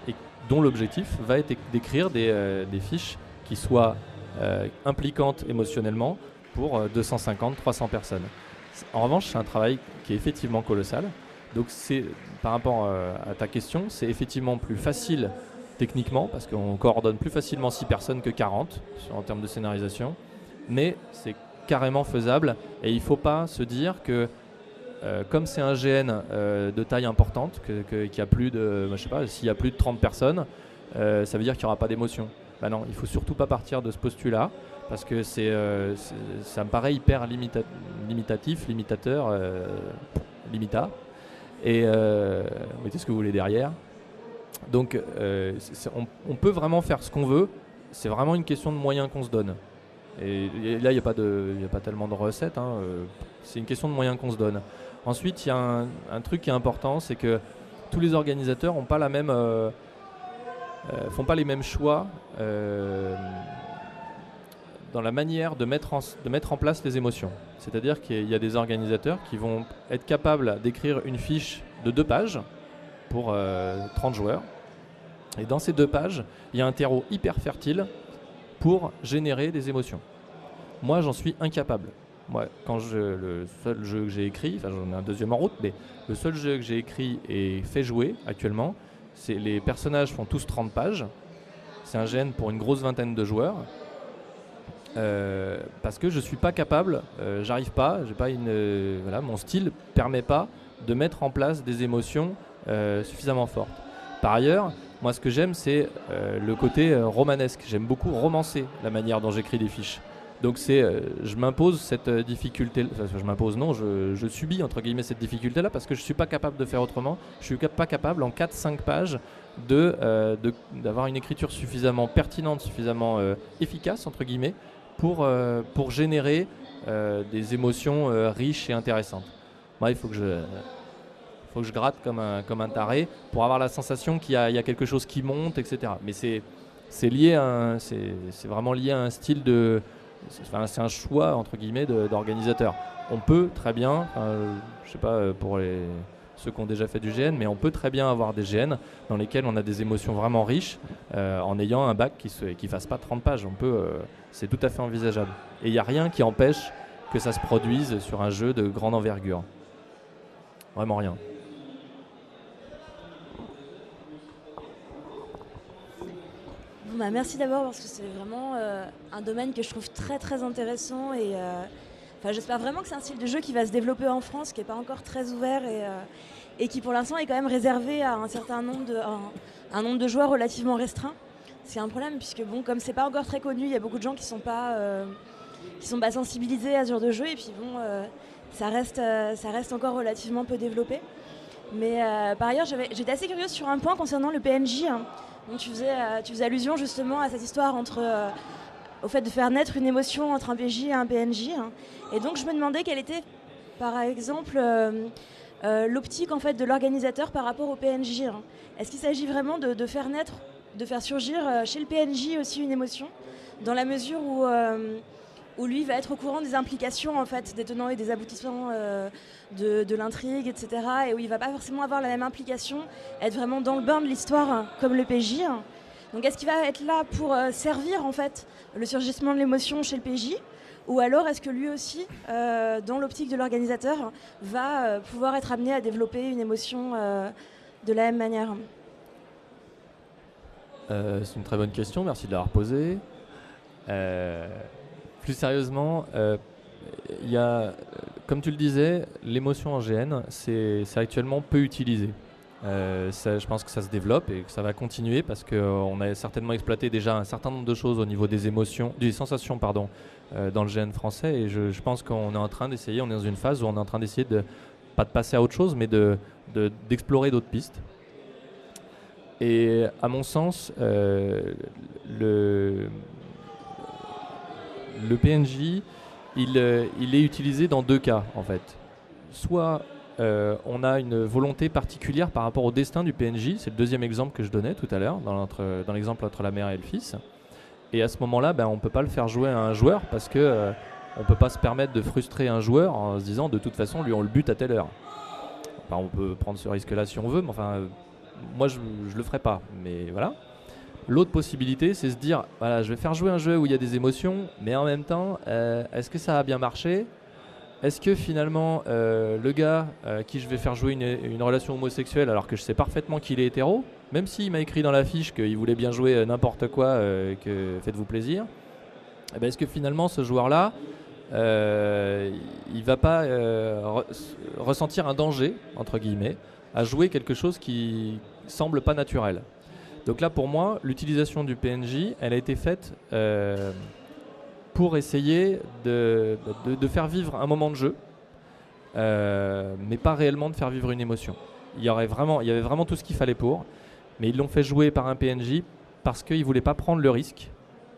et dont l'objectif va être d'écrire des fiches qui soient impliquantes émotionnellement pour 250-300 personnes. En revanche, c'est un travail qui est effectivement colossal. Donc par rapport à ta question, c'est effectivement plus facile techniquement, parce qu'on coordonne plus facilement 6 personnes que 40 en termes de scénarisation, mais c'est carrément faisable et il ne faut pas se dire que comme c'est un GN de taille importante, qu'il y a plus de, je sais pas, s'il y a plus de 30 personnes, ça veut dire qu'il n'y aura pas d'émotion. Ben non, il ne faut surtout pas partir de ce postulat, parce que ça me paraît hyper limitateur, et mettez ce que vous voulez derrière. Donc on peut vraiment faire ce qu'on veut, c'est vraiment une question de moyens qu'on se donne. Et là, il n'y a pas tellement de recettes, hein, c'est une question de moyens qu'on se donne. Ensuite, il y a un truc qui est important, c'est que tous les organisateurs font pas les mêmes choix dans la manière de mettre en place les émotions. C'est-à-dire qu'il y a des organisateurs qui vont être capables d'écrire une fiche de 2 pages pour 30 joueurs. Et dans ces 2 pages, il y a un terreau hyper fertile pour générer des émotions. Moi, j'en suis incapable. Moi, le seul jeu que j'ai écrit, enfin j'en ai un deuxième en route, mais le seul jeu que j'ai écrit et fait jouer actuellement, c'est les personnages font tous 30 pages. C'est un GN pour une grosse vingtaine de joueurs. Parce que je suis pas capable, j'arrive pas, mon style permet pas de mettre en place des émotions suffisamment fortes. Par ailleurs, moi ce que j'aime c'est le côté romanesque. J'aime beaucoup romancer la manière dont j'écris des fiches. Donc je m'impose cette difficulté, enfin, je subis entre guillemets cette difficulté là parce que je suis pas capable de faire autrement. Je suis pas capable en 4-5 pages d'avoir une écriture suffisamment pertinente, suffisamment efficace entre guillemets pour générer des émotions riches et intéressantes. Moi, il faut que je gratte comme un taré pour avoir la sensation qu'il y a quelque chose qui monte, etc. Mais c'est vraiment lié à un style c'est un choix entre guillemets d'organisateur. On peut très bien, je sais pas, pour ceux qui ont déjà fait du GN, mais on peut très bien avoir des GN dans lesquels on a des émotions vraiment riches en ayant un bac qui fasse pas 30 pages. C'est tout à fait envisageable. Et il n'y a rien qui empêche que ça se produise sur un jeu de grande envergure. Vraiment rien. Merci d'abord parce que c'est vraiment un domaine que je trouve très très intéressant et j'espère vraiment que c'est un style de jeu qui va se développer en France, qui n'est pas encore très ouvert et qui pour l'instant est quand même réservé à un certain nombre de joueurs relativement restreint. C'est un problème puisque comme c'est pas encore très connu, il y a beaucoup de gens qui sont pas sensibilisés à ce genre de jeu et puis ça reste encore relativement peu développé. Mais par ailleurs, j'étais assez curieuse sur un point concernant le PNJ. Donc tu faisais allusion justement à cette histoire au fait de faire naître une émotion entre un PJ et un PNJ. Et donc je me demandais quelle était, par exemple, l'optique en fait de l'organisateur par rapport au PNJ. Est-ce qu'il s'agit vraiment de faire naître, de faire surgir chez le PNJ aussi une émotion, dans la mesure où lui va être au courant des implications en fait, des tenants et des aboutissants de l'intrigue, etc. Et où il ne va pas forcément avoir la même implication, être vraiment dans le bain de l'histoire comme le PJ. Donc est-ce qu'il va être là pour servir en fait le surgissement de l'émotion chez le PJ, ou alors est-ce que lui aussi, dans l'optique de l'organisateur, va pouvoir être amené à développer une émotion de la même manière? C'est une très bonne question, merci de l'avoir posée. Plus sérieusement, il y a, comme tu le disais, l'émotion en GN, c'est actuellement peu utilisé. Je pense que ça se développe et que ça va continuer parce qu'on a certainement exploité déjà un certain nombre de choses au niveau des émotions, des sensations dans le GN français, et je pense qu'on est en train d'essayer, on est dans une phase où on est en train d'essayer pas de passer à autre chose, mais d'explorer d'autres pistes. Et à mon sens, le PNJ, il est utilisé dans deux cas en fait. Soit on a une volonté particulière par rapport au destin du PNJ, c'est le deuxième exemple que je donnais tout à l'heure, dans l'exemple entre la mère et le fils. Et à ce moment-là, on ne peut pas le faire jouer à un joueur parce qu'on ne peut pas se permettre de frustrer un joueur en se disant de toute façon, lui on le bute à telle heure. Enfin, on peut prendre ce risque-là si on veut, mais moi je ne le ferai pas. Mais voilà. L'autre possibilité, c'est se dire, voilà, je vais faire jouer un jeu où il y a des émotions, mais en même temps, est-ce que ça a bien marché ? Est-ce que finalement, le gars à qui je vais faire jouer une relation homosexuelle, alors que je sais parfaitement qu'il est hétéro, même s'il m'a écrit dans la fiche qu'il voulait bien jouer n'importe quoi, que faites-vous plaisir, est-ce que finalement, ce joueur-là, il ne va pas ressentir un danger, entre guillemets, à jouer quelque chose qui semble pas naturel ? Donc là, pour moi, l'utilisation du PNJ, elle a été faite pour essayer de faire vivre un moment de jeu, mais pas réellement de faire vivre une émotion. Il y avait vraiment tout ce qu'il fallait pour, mais ils l'ont fait jouer par un PNJ parce qu'ils ne voulaient pas prendre le risque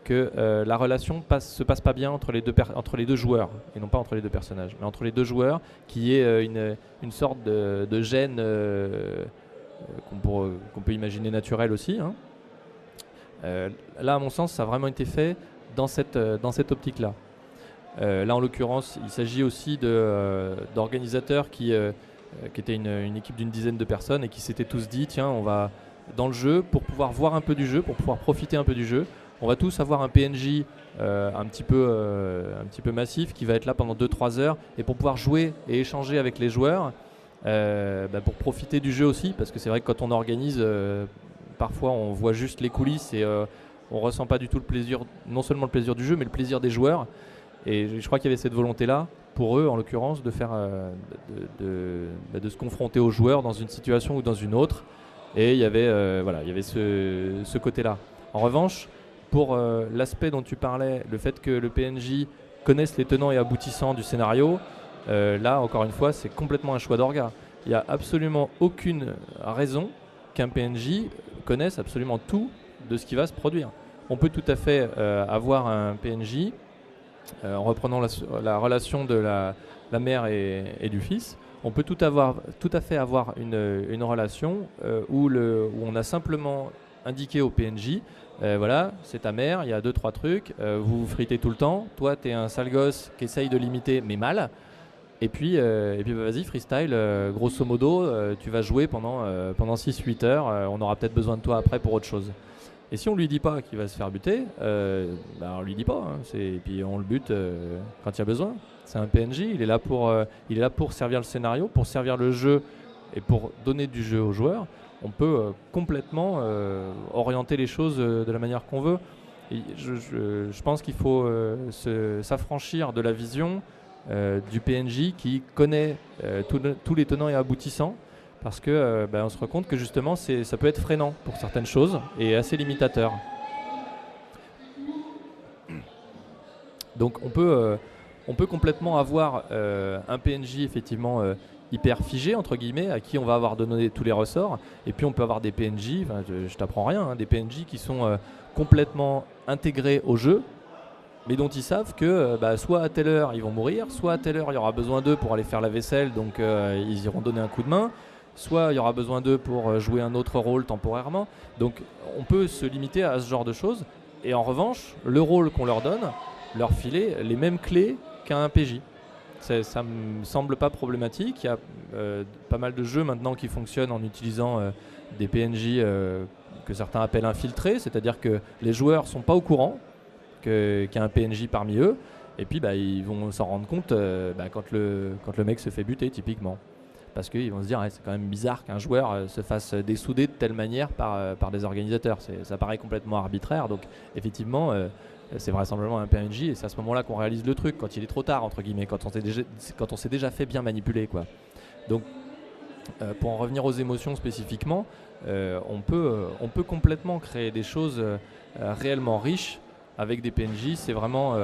que la relation se passe pas bien entre les deux joueurs, et non pas entre les deux personnages, mais entre les deux joueurs, qu'il y ait une sorte de gêne qu'on peut imaginer naturel aussi. Là, à mon sens, ça a vraiment été fait dans cette optique-là. Là, en l'occurrence, il s'agit aussi d'organisateurs qui étaient une équipe d'une dizaine de personnes et qui s'étaient tous dit, tiens, on va dans le jeu, pour pouvoir voir un peu du jeu, pour pouvoir profiter un peu du jeu, on va tous avoir un PNJ un petit peu massif qui va être là pendant 2-3 heures, et pour pouvoir jouer et échanger avec les joueurs, pour profiter du jeu aussi, parce que c'est vrai que quand on organise, parfois on voit juste les coulisses et on ressent pas du tout le plaisir, non seulement le plaisir du jeu, mais le plaisir des joueurs. Et je crois qu'il y avait cette volonté-là, pour eux en l'occurrence, de faire de se confronter aux joueurs dans une situation ou dans une autre. Et il y avait ce côté-là. En revanche, pour l'aspect dont tu parlais, le fait que le PNJ connaisse les tenants et aboutissants du scénario, là, encore une fois, c'est complètement un choix d'orga. Il n'y a absolument aucune raison qu'un PNJ connaisse absolument tout de ce qui va se produire. On peut tout à fait avoir un PNJ, en reprenant la relation de la mère et du fils, on peut tout à fait avoir une relation où on a simplement indiqué au PNJ, voilà, c'est ta mère, il y a 2-3 trucs, vous vous fritez tout le temps, toi tu es un sale gosse qui essaye de l'imiter mais mal. Bah, vas-y, freestyle, grosso modo, tu vas jouer pendant 6-8 heures, on aura peut-être besoin de toi après pour autre chose. Et si on lui dit pas qu'il va se faire buter, on lui dit pas, hein, et puis on le bute quand il y a besoin. C'est un PNJ, il est là pour servir le scénario, pour servir le jeu et pour donner du jeu aux joueurs. On peut complètement orienter les choses de la manière qu'on veut. Et je pense qu'il faut s'affranchir de la vision du PNJ qui connaît tous les tenants et aboutissants, parce que on se rend compte que justement ça peut être freinant pour certaines choses et assez limitateur. Donc on peut complètement avoir un PNJ effectivement hyper figé entre guillemets, à qui on va avoir donné tous les ressorts, et puis on peut avoir des PNJ, je t'apprends rien, hein, des PNJ qui sont complètement intégrés au jeu, mais dont ils savent que soit à telle heure ils vont mourir, soit à telle heure il y aura besoin d'eux pour aller faire la vaisselle, donc ils iront donner un coup de main, soit il y aura besoin d'eux pour jouer un autre rôle temporairement. Donc on peut se limiter à ce genre de choses, et en revanche le rôle qu'on leur donne, leur filer les mêmes clés qu'à un PJ. Ça me semble pas problématique. Il y a pas mal de jeux maintenant qui fonctionnent en utilisant des PNJ que certains appellent infiltrés, c'est-à-dire que les joueurs sont pas au courant qu'il y a un PNJ parmi eux, et puis ils vont s'en rendre compte quand le mec se fait buter typiquement, parce qu'ils vont se dire c'est quand même bizarre qu'un joueur se fasse dessouder de telle manière par des organisateurs. Ça paraît complètement arbitraire, donc effectivement c'est vraisemblablement un PNJ, et c'est à ce moment-là qu'on réalise le truc, quand il est trop tard entre guillemets, quand on s'est déjà fait bien manipuler, quoi. Donc pour en revenir aux émotions spécifiquement, on peut complètement créer des choses réellement riches avec des PNJ. C'est vraiment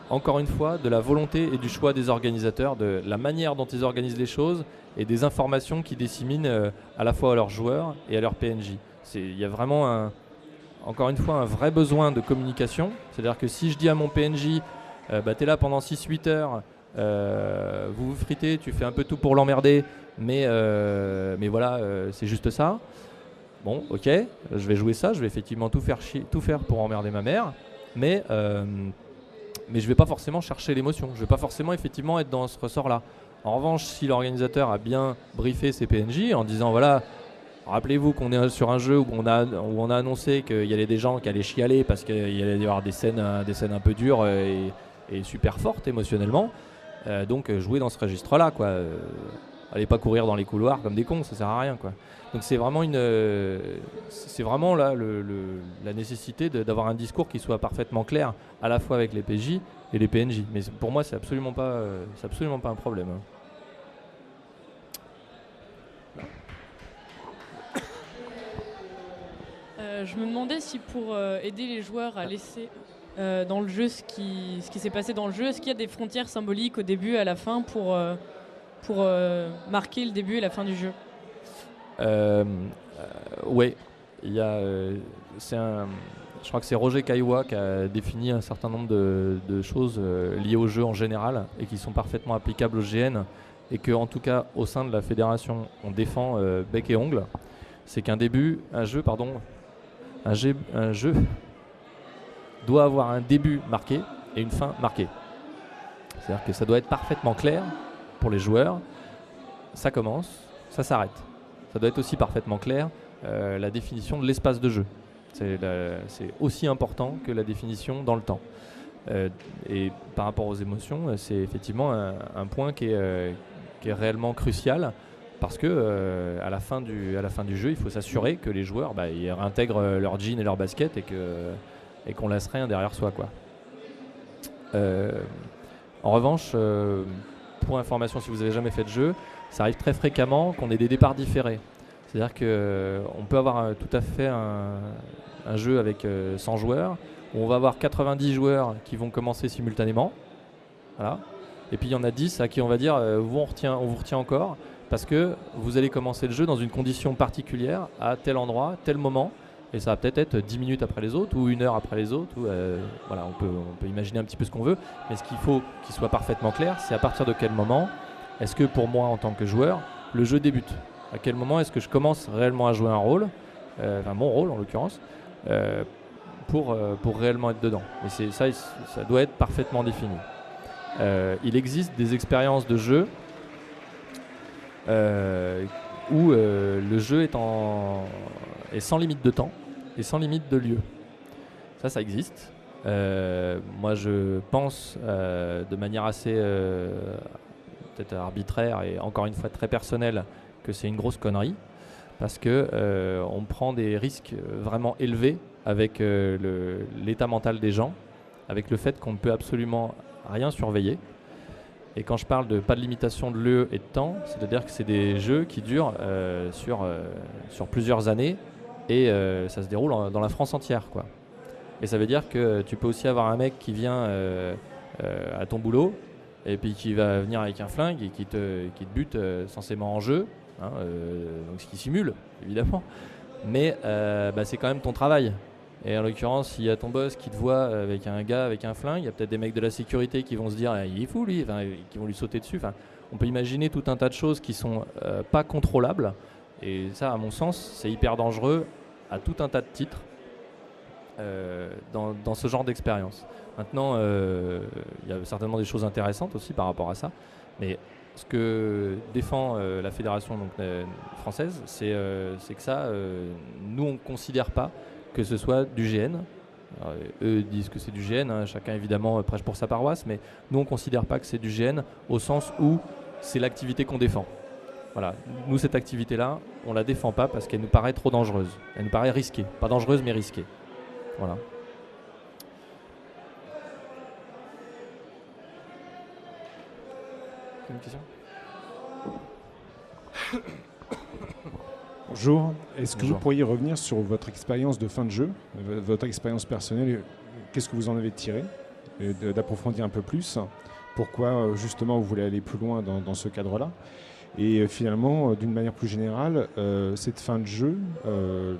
encore une fois de la volonté et du choix des organisateurs, de la manière dont ils organisent les choses et des informations qu'ils disséminent à la fois à leurs joueurs et à leurs PNJ. Il y a vraiment encore une fois un vrai besoin de communication. C'est-à-dire que si je dis à mon PNJ t'es là pendant 6-8 heures, vous fritez, tu fais un peu tout pour l'emmerder, mais voilà, c'est juste ça. Bon, ok, je vais jouer ça, je vais effectivement tout faire pour emmerder ma mère, mais je vais pas forcément chercher l'émotion, je vais pas forcément effectivement être dans ce ressort-là. En revanche, si l'organisateur a bien briefé ses PNJ en disant voilà, rappelez-vous qu'on est sur un jeu où on a annoncé qu'il y avait des gens qui allaient chialer parce qu'il y allait y avoir des scènes un peu dures et super fortes émotionnellement, donc jouer dans ce registre-là, quoi. Allez pas courir dans les couloirs comme des cons, ça sert à rien, quoi. Donc c'est vraiment là la nécessité d'avoir un discours qui soit parfaitement clair à la fois avec les PJ et les PNJ. Mais pour moi c'est absolument pas un problème, hein. Je me demandais si pour aider les joueurs à laisser dans le jeu ce qui s'est passé dans le jeu, est-ce qu'il y a des frontières symboliques au début et à la fin pour marquer le début et la fin du jeu? Oui, il y a, je crois que c'est Roger Caillois qui a défini un certain nombre de choses liées au jeu en général et qui sont parfaitement applicables au GN, et que en tout cas au sein de la fédération on défend bec et ongle. C'est qu'un jeu doit avoir un début marqué et une fin marquée. C'est-à-dire que ça doit être parfaitement clair pour les joueurs. Ça commence, ça s'arrête. Ça doit être aussi parfaitement clair la définition de l'espace de jeu. C'est aussi important que la définition dans le temps. Et par rapport aux émotions, c'est effectivement un point qui est réellement crucial, parce que à la fin du jeu, il faut s'assurer que les joueurs ils réintègrent leur jean et leur basket et qu'on laisse rien derrière soi, quoi. En revanche, pour information, si vous n'avez jamais fait de jeu, ça arrive très fréquemment qu'on ait des départs différés. C'est-à-dire qu'on peut avoir tout à fait un jeu avec 100 joueurs, où on va avoir 90 joueurs qui vont commencer simultanément. Voilà. Et puis il y en a 10 à qui on va dire on vous retient encore, parce que vous allez commencer le jeu dans une condition particulière, à tel endroit, tel moment, et ça va peut-être être 10 minutes après les autres, ou 1 heure après les autres, ou, voilà, on peut imaginer un petit peu ce qu'on veut, mais ce qu'il faut qu'il soit parfaitement clair, c'est à partir de quel moment est-ce que pour moi en tant que joueur, le jeu débute. À quel moment est-ce que je commence réellement à jouer un rôle, mon rôle en l'occurrence, pour réellement être dedans. Et ça doit être parfaitement défini. il existe des expériences de jeu où le jeu est sans limite de temps et sans limite de lieu. Ça existe. Moi, je pense de manière assez peut-être arbitraire et encore une fois très personnelle que c'est une grosse connerie parce que on prend des risques vraiment élevés avec l'état mental des gens, avec le fait qu'on ne peut absolument rien surveiller. Et quand je parle de pas de limitation de lieu et de temps, c'est-à-dire que c'est des jeux qui durent sur plusieurs années et ça se déroule dans la France entière, quoi. Et ça veut dire que tu peux aussi avoir un mec qui vient à ton boulot et puis qui va venir avec un flingue et qui te bute censément en jeu, hein, donc ce qui simule évidemment, mais c'est quand même ton travail. Et en l'occurrence, s'il y a ton boss qui te voit avec un gars avec un flingue, il y a peut-être des mecs de la sécurité qui vont se dire il est fou lui, qui vont lui sauter dessus. On peut imaginer tout un tas de choses qui sont pas contrôlables. Et ça, à mon sens, c'est hyper dangereux à tout un tas de titres dans ce genre d'expérience. Maintenant, il y a certainement des choses intéressantes aussi par rapport à ça. Mais ce que défend la fédération française, c'est que ça, nous, on ne considère pas que ce soit du GN. Alors, eux disent que c'est du GN, hein, chacun évidemment prêche pour sa paroisse, mais nous on ne considère pas que c'est du GN au sens où c'est l'activité qu'on défend. Voilà. Nous, cette activité-là, on ne la défend pas parce qu'elle nous paraît trop dangereuse. Elle nous paraît risquée. Pas dangereuse, mais risquée. Voilà. Une question ? Bonjour, est-ce que Bonjour. vous pourriez revenir sur votre expérience de fin de jeu, votre expérience personnelle, qu'est-ce que vous en avez tiré, d'approfondir un peu plus, pourquoi justement vous voulez aller plus loin dans ce cadre-là, et finalement, d'une manière plus générale, cette fin de jeu,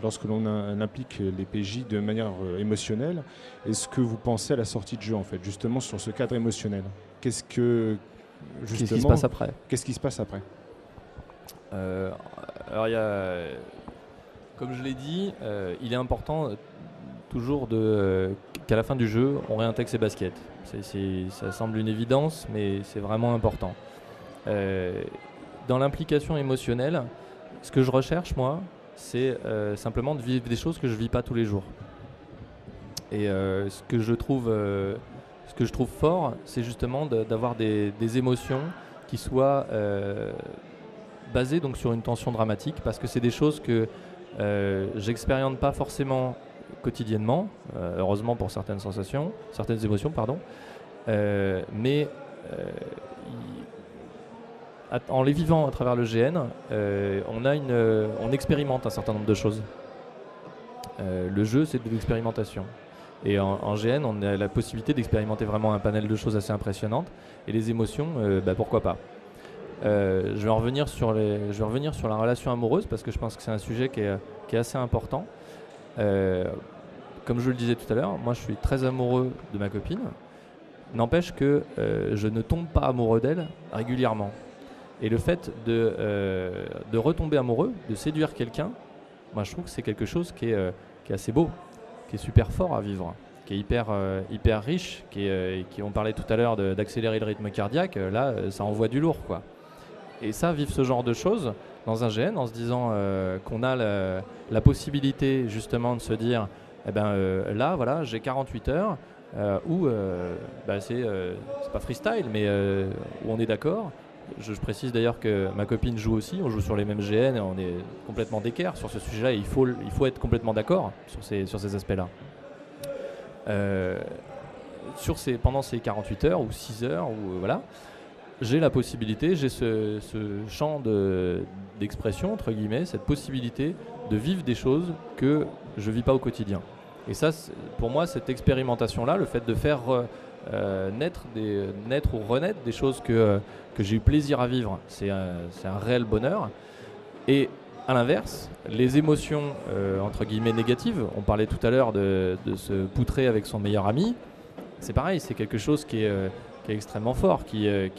lorsque l'on implique les PJ de manière émotionnelle, est-ce que vous pensez à la sortie de jeu en fait, justement sur ce cadre émotionnel ? Qu'est-ce qui se passe après ? Alors, comme je l'ai dit, il est important toujours qu'à la fin du jeu, on réintègre ses baskets. Ça semble une évidence, mais c'est vraiment important. Dans l'implication émotionnelle, ce que je recherche, moi, c'est simplement de vivre des choses que je ne vis pas tous les jours. Et ce que je trouve fort, c'est justement d'avoir des émotions qui soient basées donc sur une tension dramatique, parce que c'est des choses que j'expérimente pas forcément quotidiennement, heureusement pour certaines émotions, pardon, mais en les vivant à travers le GN, on expérimente un certain nombre de choses. Le jeu, c'est de l'expérimentation. Et en GN, on a la possibilité d'expérimenter vraiment un panel de choses assez impressionnantes. Et les émotions, pourquoi pas. Je vais revenir sur la relation amoureuse parce que je pense que c'est un sujet qui est assez important. Comme je le disais tout à l'heure, moi je suis très amoureux de ma copine. N'empêche que je ne tombe pas amoureux d'elle régulièrement. Et le fait de retomber amoureux, de séduire quelqu'un, moi je trouve que c'est quelque chose qui est assez beau, qui est super fort à vivre, qui est hyper riche, qui on parlait tout à l'heure d'accélérer le rythme cardiaque, là ça envoie du lourd, quoi. Et ça, vivre ce genre de choses dans un GN en se disant qu'on a la possibilité justement de se dire là voilà, j'ai 48 heures où c'est pas freestyle mais où on est d'accord. Je précise d'ailleurs que ma copine joue aussi, on joue sur les mêmes GN et on est complètement d'équerre sur ce sujet-là et il faut être complètement d'accord sur ces aspects-là. Pendant ces 48 heures ou 6 heures, voilà, j'ai la possibilité, j'ai ce champ d'expression, entre guillemets, cette possibilité de vivre des choses que je ne vis pas au quotidien. Et ça, pour moi, cette expérimentation-là, le fait de faire naître ou renaître des choses que j'ai eu plaisir à vivre, c'est un réel bonheur. Et à l'inverse, les émotions, entre guillemets, négatives, on parlait tout à l'heure de se poutrer avec son meilleur ami, c'est pareil, c'est quelque chose qui est extrêmement fort, qui est,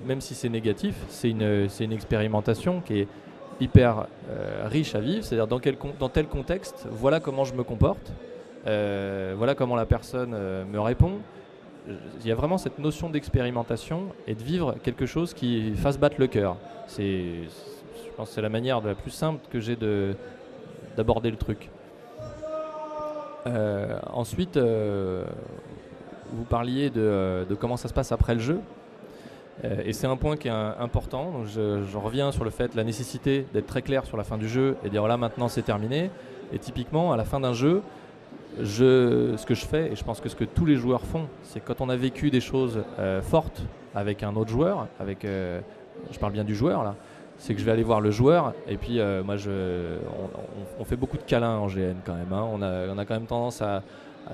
même si c'est négatif, c'est une expérimentation qui est hyper riche à vivre, c'est-à-dire dans tel contexte, voilà comment je me comporte, voilà comment la personne me répond, il y a vraiment cette notion d'expérimentation et de vivre quelque chose qui fasse battre le cœur. Je pense que c'est la manière la plus simple que j'ai d'aborder le truc. Ensuite, vous parliez de comment ça se passe après le jeu. Et c'est un point qui est important. Donc je reviens sur le fait, la nécessité d'être très clair sur la fin du jeu et dire voilà, maintenant c'est terminé. Et typiquement, à la fin d'un jeu, ce que je fais, et je pense que ce que tous les joueurs font, c'est quand on a vécu des choses fortes avec un autre joueur, je parle bien du joueur là, c'est que je vais aller voir le joueur et puis moi on fait beaucoup de câlins en GN quand même, hein. On a quand même tendance à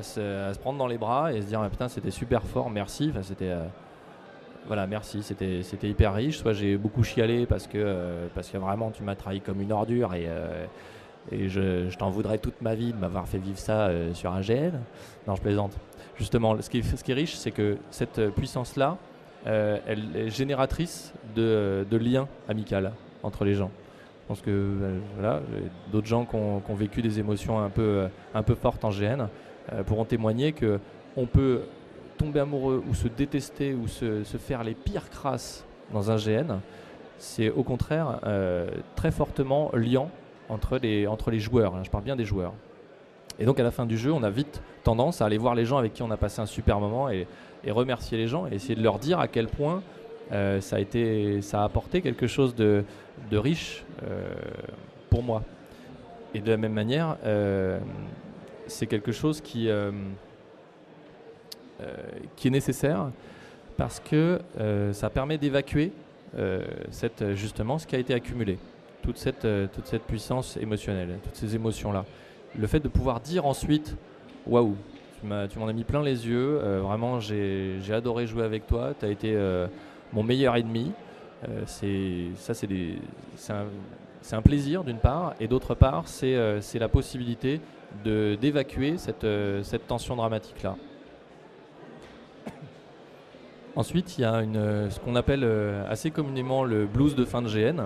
se prendre dans les bras et se dire ah, putain c'était super fort, merci, enfin, voilà, merci, c'était hyper riche. Soit j'ai beaucoup chialé parce que vraiment tu m'as trahi comme une ordure et je t'en voudrais toute ma vie de m'avoir fait vivre ça sur un GN. Non, je plaisante. Justement, ce qui est riche, c'est que cette puissance-là, elle est génératrice de liens amicaux entre les gens. Je pense que voilà, d'autres gens qui ont vécu des émotions un peu fortes en GN pourront témoigner qu'on peut tomber amoureux ou se détester ou se faire les pires crasses dans un GN. C'est au contraire très fortement liant entre les joueurs, hein, je parle bien des joueurs. Et donc à la fin du jeu, on a vite tendance à aller voir les gens avec qui on a passé un super moment et remercier les gens et essayer de leur dire à quel point ça a apporté quelque chose de riche pour moi. Et de la même manière, c'est quelque chose qui est nécessaire parce que ça permet d'évacuer justement ce qui a été accumulé. Toute cette puissance émotionnelle, toutes ces émotions-là. Le fait de pouvoir dire ensuite « Waouh, tu m'en as mis plein les yeux, vraiment j'ai adoré jouer avec toi, tu as été mon meilleur ennemi. » C'est un plaisir d'une part, et d'autre part, c'est la possibilité d'évacuer cette tension dramatique-là. Ensuite, il y a ce qu'on appelle assez communément le blues de fin de GN.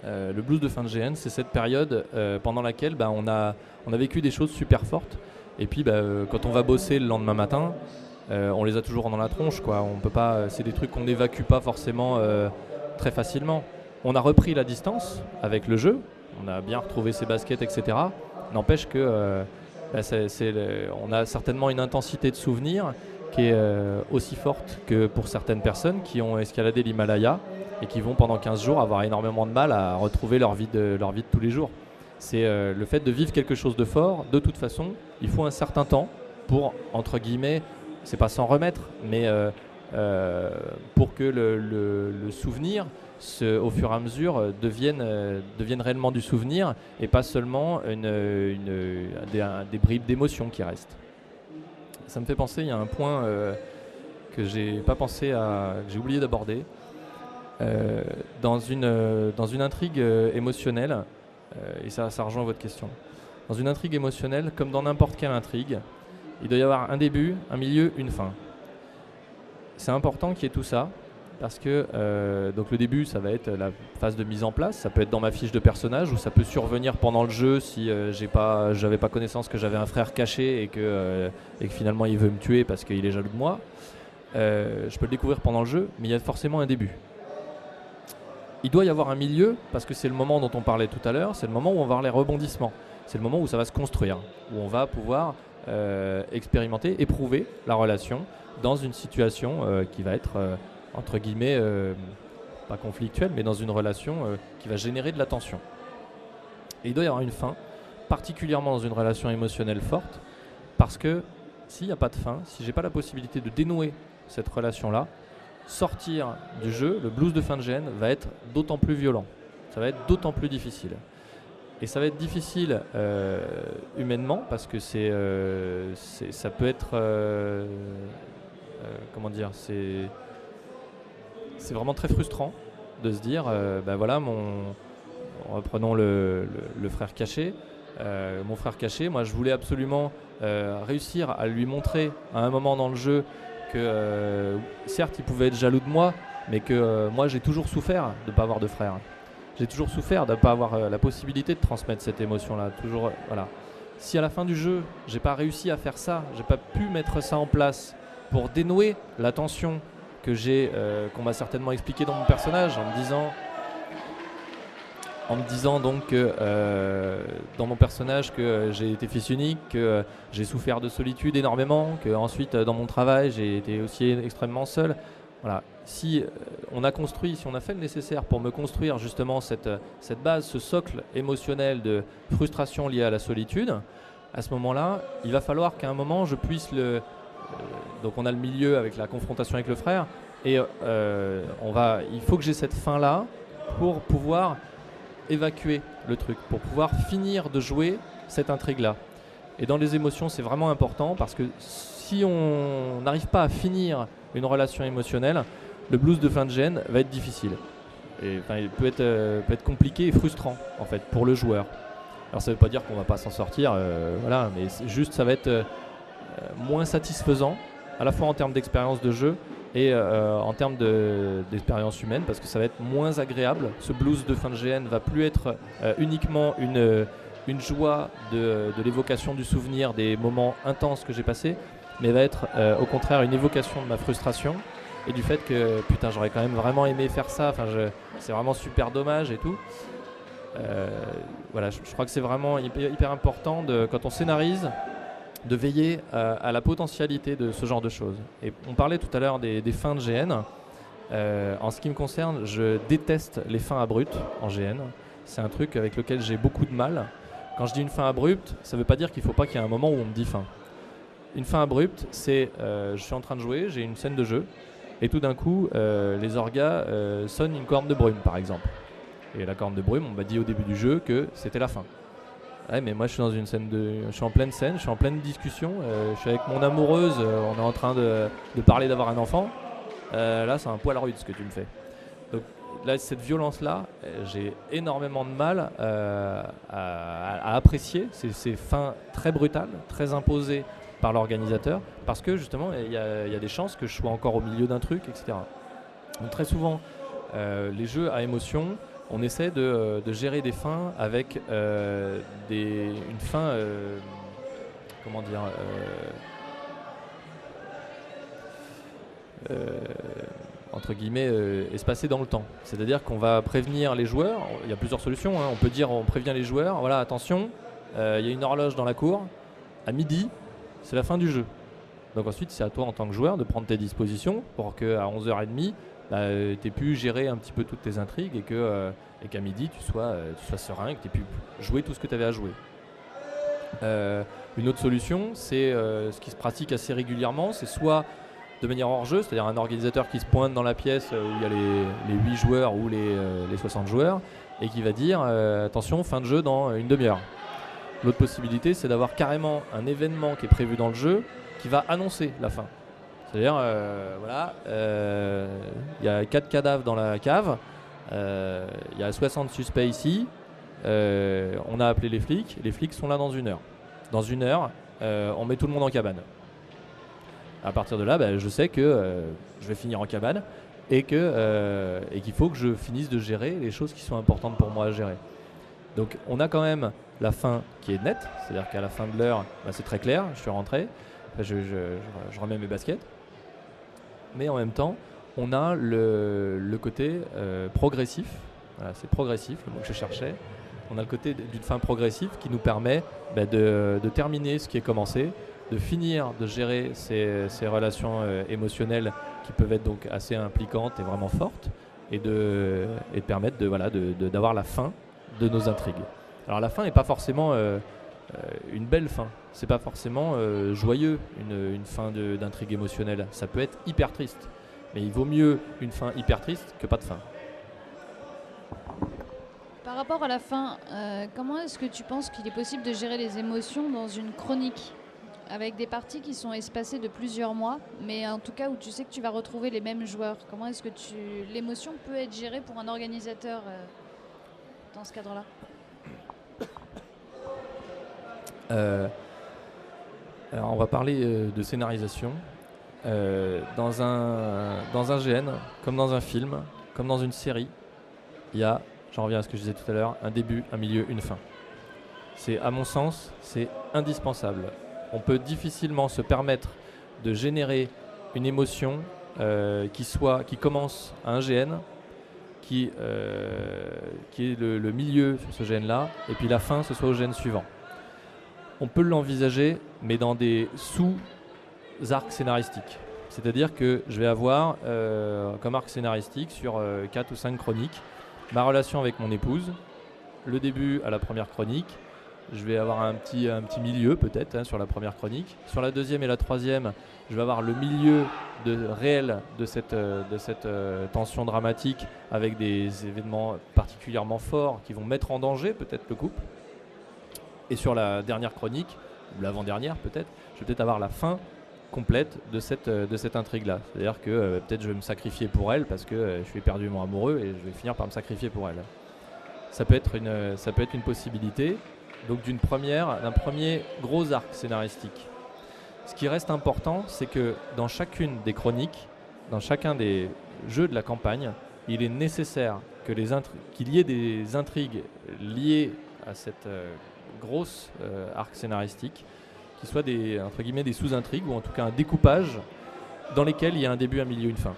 Le blues de fin de GN, c'est cette période pendant laquelle on a vécu des choses super fortes. Et puis quand on va bosser le lendemain matin, on les a toujours dans la tronche, quoi. On peut pas, c'est des trucs qu'on n'évacue pas forcément très facilement. On a repris la distance avec le jeu, on a bien retrouvé ses baskets, etc. N'empêche que on a certainement une intensité de souvenirs qui est aussi forte que pour certaines personnes qui ont escaladé l'Himalaya et qui vont pendant 15 jours avoir énormément de mal à retrouver leur vie de tous les jours. C'est le fait de vivre quelque chose de fort. De toute façon, il faut un certain temps pour, entre guillemets, c'est pas s'en remettre, mais pour que le souvenir, au fur et à mesure, devienne réellement du souvenir et pas seulement des bribes d'émotions qui restent. Ça me fait penser, il y a un point que j'ai oublié d'aborder. Dans une intrigue émotionnelle, et ça rejoint votre question, dans une intrigue émotionnelle, comme dans n'importe quelle intrigue, il doit y avoir un début, un milieu, une fin. C'est important qu'il y ait tout ça, parce que donc le début, ça va être la phase de mise en place, ça peut être dans ma fiche de personnage, ou ça peut survenir pendant le jeu si j'avais pas connaissance que j'avais un frère caché et que finalement il veut me tuer parce qu'il est jaloux de moi. Je peux le découvrir pendant le jeu, mais il y a forcément un début. Il doit y avoir un milieu, parce que c'est le moment dont on parlait tout à l'heure, c'est le moment où on va avoir les rebondissements. C'est le moment où ça va se construire, où on va pouvoir expérimenter, éprouver la relation dans une situation qui va être, entre guillemets, pas conflictuelle, mais dans une relation qui va générer de la tension. Et il doit y avoir une fin, particulièrement dans une relation émotionnelle forte, parce que s'il n'y a pas de fin, si j'ai pas la possibilité de dénouer cette relation-là, sortir du jeu, le blues de fin de GN va être d'autant plus violent, ça va être d'autant plus difficile. Et ça va être difficile humainement parce que ça peut être, comment dire, c'est vraiment très frustrant de se dire, voilà, reprenons le frère caché, mon frère caché, moi je voulais absolument réussir à lui montrer à un moment dans le jeu que certes il pouvait être jaloux de moi, mais que moi j'ai toujours souffert de ne pas avoir de frère. J'ai toujours souffert de ne pas avoir la possibilité de transmettre cette émotion-là. Voilà. Si à la fin du jeu, j'ai pas réussi à faire ça, j'ai pas pu mettre ça en place pour dénouer la tension que j'ai, qu'on m'a certainement expliqué dans mon personnage, en me disant donc que dans mon personnage que j'ai été fils unique, que j'ai souffert de solitude énormément, que ensuite dans mon travail j'ai été aussi extrêmement seul. Voilà. Si on a fait le nécessaire pour me construire justement cette base, ce socle émotionnel de frustration liée à la solitude, à ce moment-là, il va falloir qu'à un moment je puisse donc on a le milieu avec la confrontation avec le frère, et il faut que j'ai cette fin-là pour pouvoir évacuer le truc, pour pouvoir finir de jouer cette intrigue-là. Et dans les émotions, c'est vraiment important parce que si on n'arrive pas à finir une relation émotionnelle, le blues de fin de gène va être difficile. Et, il peut être compliqué et frustrant en fait pour le joueur. Alors ça ne veut pas dire qu'on ne va pas s'en sortir, voilà, mais ça va être moins satisfaisant, à la fois en termes d'expérience de jeu et en termes d'expérience humaine, parce que ça va être moins agréable. Ce blues de fin de GN va plus être uniquement une joie de l'évocation du souvenir des moments intenses que j'ai passés, mais va être au contraire une évocation de ma frustration et du fait que putain, j'aurais quand même vraiment aimé faire ça, c'est vraiment super dommage et tout. Voilà, je crois que c'est vraiment hyper important quand on scénarise de veiller à la potentialité de ce genre de choses. Et on parlait tout à l'heure des fins de GN. En ce qui me concerne, je déteste les fins abruptes en GN. C'est un truc avec lequel j'ai beaucoup de mal. Quand je dis une fin abrupte, ça ne veut pas dire qu'il ne faut pas qu'il y ait un moment où on me dit fin. Une fin abrupte, c'est je suis en train de jouer, j'ai une scène de jeu, et tout d'un coup, les orgas sonnent une corne de brume, par exemple. Et la corne de brume, on m'a dit au début du jeu que c'était la fin. Ouais, mais moi je suis dans une scène je suis en pleine scène, je suis en pleine discussion, je suis avec mon amoureuse, on est en train de parler d'avoir un enfant. Là, c'est un poil rude ce que tu me fais. Donc là, cette violence-là, j'ai énormément de mal à apprécier ces fins très brutales, très imposées par l'organisateur, parce que justement, il y a des chances que je sois encore au milieu d'un truc, etc. Donc très souvent, les jeux à émotion, on essaie de gérer des fins avec une fin, comment dire, entre guillemets, espacée dans le temps. C'est-à-dire qu'on va prévenir les joueurs, il y a plusieurs solutions, hein. On prévient les joueurs, voilà, attention, il y a une horloge dans la cour, à midi, c'est la fin du jeu. Donc ensuite, c'est à toi en tant que joueur de prendre tes dispositions pour qu'à 11h30, tu aies pu gérer un petit peu toutes tes intrigues et qu'à midi, tu sois serein et que tu aies pu jouer tout ce que tu avais à jouer. Une autre solution, c'est ce qui se pratique assez régulièrement, c'est soit de manière hors-jeu, c'est-à-dire un organisateur qui se pointe dans la pièce où il y a les 8 joueurs ou les 60 joueurs et qui va dire attention, fin de jeu dans une demi-heure. L'autre possibilité, c'est d'avoir carrément un événement qui est prévu dans le jeu qui va annoncer la fin. C'est-à-dire, voilà, il y a 4 cadavres dans la cave, il y a 60 suspects ici, on a appelé les flics sont là dans une heure. Dans une heure, on met tout le monde en cabane. À partir de là, je sais que je vais finir en cabane et qu'il faut que je finisse de gérer les choses qui sont importantes pour moi à gérer. Donc on a quand même la fin qui est nette, c'est-à-dire qu'à la fin de l'heure, c'est très clair, je suis rentré, je remets mes baskets. Mais en même temps, on a le côté progressif, voilà, c'est progressif le mot que je cherchais, on a le côté d'une fin progressive qui nous permet de terminer ce qui est commencé, de finir de gérer ces relations émotionnelles qui peuvent être donc assez impliquantes et vraiment fortes et de permettre d'avoir la fin de nos intrigues. Alors la fin n'est pas forcément une belle fin, c'est pas forcément joyeux une fin d'intrigue émotionnelle, ça peut être hyper triste, mais il vaut mieux une fin hyper triste que pas de fin. Par rapport à la fin, comment est-ce que tu penses qu'il est possible de gérer les émotions dans une chronique avec des parties qui sont espacées de plusieurs mois, mais en tout cas où tu sais que tu vas retrouver les mêmes joueurs? Comment est-ce que l'émotion peut être gérée pour un organisateur dans ce cadre-là? Alors on va parler de scénarisation. Dans un GN, comme dans un film, comme dans une série, il y a, j'en reviens à ce que je disais tout à l'heure, un début, un milieu, une fin. À mon sens, c'est indispensable. On peut difficilement se permettre de générer une émotion qui commence à un GN, qui est le milieu sur ce GN-là, et puis la fin, ce soit au GN suivant. On peut l'envisager, mais dans des sous-arcs scénaristiques. C'est-à-dire que je vais avoir comme arc scénaristique sur 4 ou 5 chroniques ma relation avec mon épouse, le début à la première chronique, je vais avoir un petit milieu peut-être sur la première chronique. Sur la deuxième et la troisième, je vais avoir le milieu réel de cette tension dramatique avec des événements particulièrement forts qui vont mettre en danger peut-être le couple. Et sur la dernière chronique, ou l'avant-dernière peut-être, je vais peut-être avoir la fin complète de cette intrigue-là. C'est-à-dire que peut-être je vais me sacrifier pour elle parce que je suis éperdument amoureux et je vais finir par me sacrifier pour elle. Ça peut être une possibilité. Donc d'un premier gros arc scénaristique. Ce qui reste important, c'est que dans chacune des chroniques, dans chacun des jeux de la campagne, il est nécessaire qu'il y ait des intrigues liées à cette grosse arc scénaristique, qui soient entre guillemets des sous-intrigues, ou en tout cas un découpage dans lesquels il y a un début, un milieu, une fin.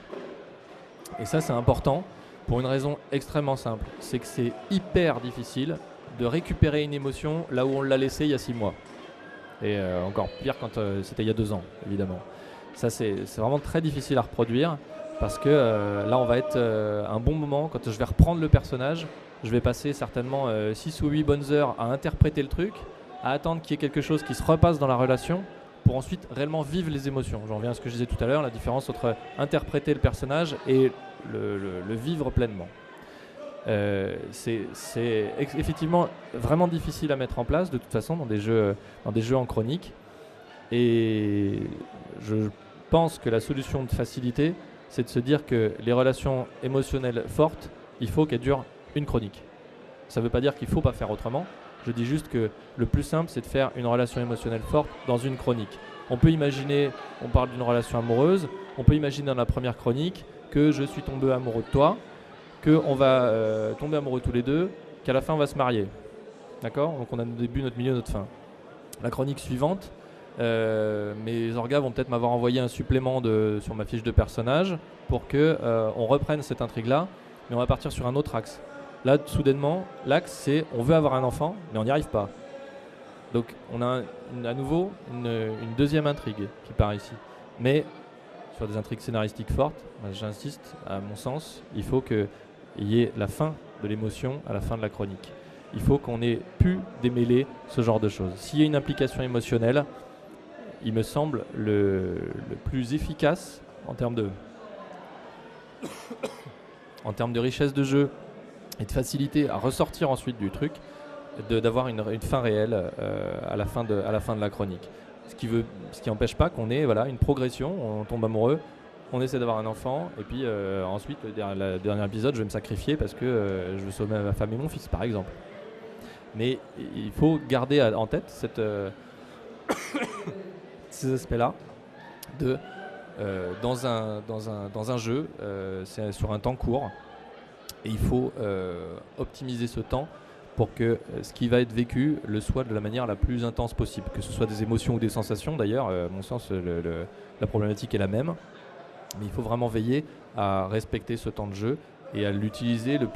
Et ça, c'est important pour une raison extrêmement simple. C'est que c'est hyper difficile de récupérer une émotion là où on l'a laissée il y a 6 mois. Et encore pire quand c'était il y a 2 ans, évidemment. Ça, c'est vraiment très difficile à reproduire parce que là, on va être un bon moment. Quand je vais reprendre le personnage, je vais passer certainement 6 ou 8 bonnes heures à interpréter le truc, à attendre qu'il y ait quelque chose qui se repasse dans la relation pour ensuite réellement vivre les émotions. J'en reviens à ce que je disais tout à l'heure, la différence entre interpréter le personnage et le vivre pleinement. C'est effectivement vraiment difficile à mettre en place de toute façon dans des jeux en chronique, et je pense que la solution de facilité, c'est de se dire que les relations émotionnelles fortes, il faut qu'elles durent une chronique. Ça ne veut pas dire qu'il ne faut pas faire autrement, je dis juste que le plus simple, c'est de faire une relation émotionnelle forte dans une chronique. On peut imaginer, on parle d'une relation amoureuse, on peut imaginer dans la première chronique que je suis tombé amoureux de toi, qu'on va tomber amoureux tous les deux, qu'à la fin on va se marier. D'accord ? Donc on a notre début, notre milieu, notre fin. La chronique suivante, mes orgas vont peut-être m'avoir envoyé un supplément sur ma fiche de personnage pour qu'on reprenne cette intrigue-là, mais on va partir sur un autre axe. Là, soudainement, l'axe c'est on veut avoir un enfant, mais on n'y arrive pas. Donc on a à nouveau une deuxième intrigue qui part ici. Mais sur des intrigues scénaristiques fortes, j'insiste, à mon sens, il faut qu'il y ait la fin de l'émotion à la fin de la chronique. Il faut qu'on ait pu démêler ce genre de choses. S'il y a une implication émotionnelle, il me semble le plus efficace en termes de richesse de jeu et de facilité à ressortir ensuite du truc, d'avoir une fin réelle à la fin de la chronique. Ce qui n'empêche pas qu'on ait une progression, on tombe amoureux, on essaie d'avoir un enfant, et puis ensuite, le dernier épisode, je vais me sacrifier parce que je veux sauver ma femme et mon fils, par exemple. Mais il faut garder en tête ces aspects-là dans un jeu, c'est sur un temps court, et il faut optimiser ce temps pour que ce qui va être vécu le soit de la manière la plus intense possible, que ce soit des émotions ou des sensations. D'ailleurs, à mon sens, la problématique est la même, mais il faut vraiment veiller à respecter ce temps de jeu et à l'utiliser de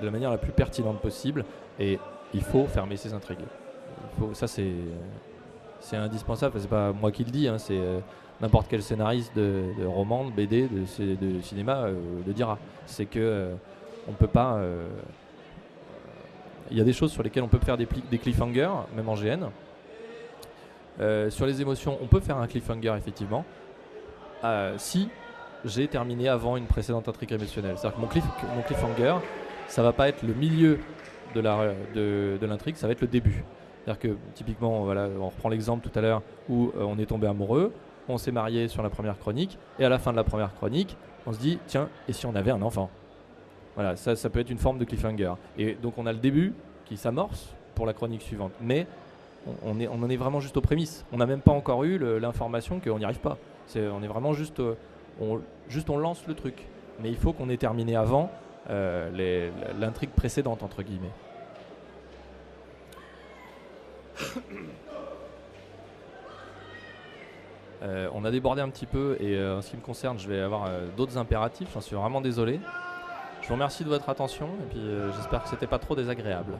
la manière la plus pertinente possible, et il faut fermer ses intrigues. Ça, c'est indispensable, c'est pas moi qui le dis, c'est n'importe quel scénariste de roman, de BD, de cinéma le dira. C'est que on peut pas... il y a des choses sur lesquelles on peut faire des cliffhangers, même en GN. Sur les émotions, on peut faire un cliffhanger, effectivement, si j'ai terminé avant une précédente intrigue émotionnelle. C'est-à-dire que mon cliffhanger, ça va pas être le milieu de l'intrigue, ça va être le début. C'est-à-dire que, typiquement, on reprend l'exemple tout à l'heure où on est tombé amoureux, on s'est marié sur la première chronique, et à la fin de la première chronique, on se dit, tiens, et si on avait un enfant ? Voilà, ça peut être une forme de cliffhanger. Et donc on a le début qui s'amorce pour la chronique suivante, mais on en est vraiment juste aux prémices. On n'a même pas encore eu l'information qu'on n'y arrive pas. On est vraiment juste on lance le truc. Mais il faut qu'on ait terminé avant l'intrigue précédente, entre guillemets. On a débordé un petit peu et en ce qui me concerne, je vais avoir d'autres impératifs. J'en suis vraiment désolé. Je vous remercie de votre attention et puis j'espère que c'était pas trop désagréable.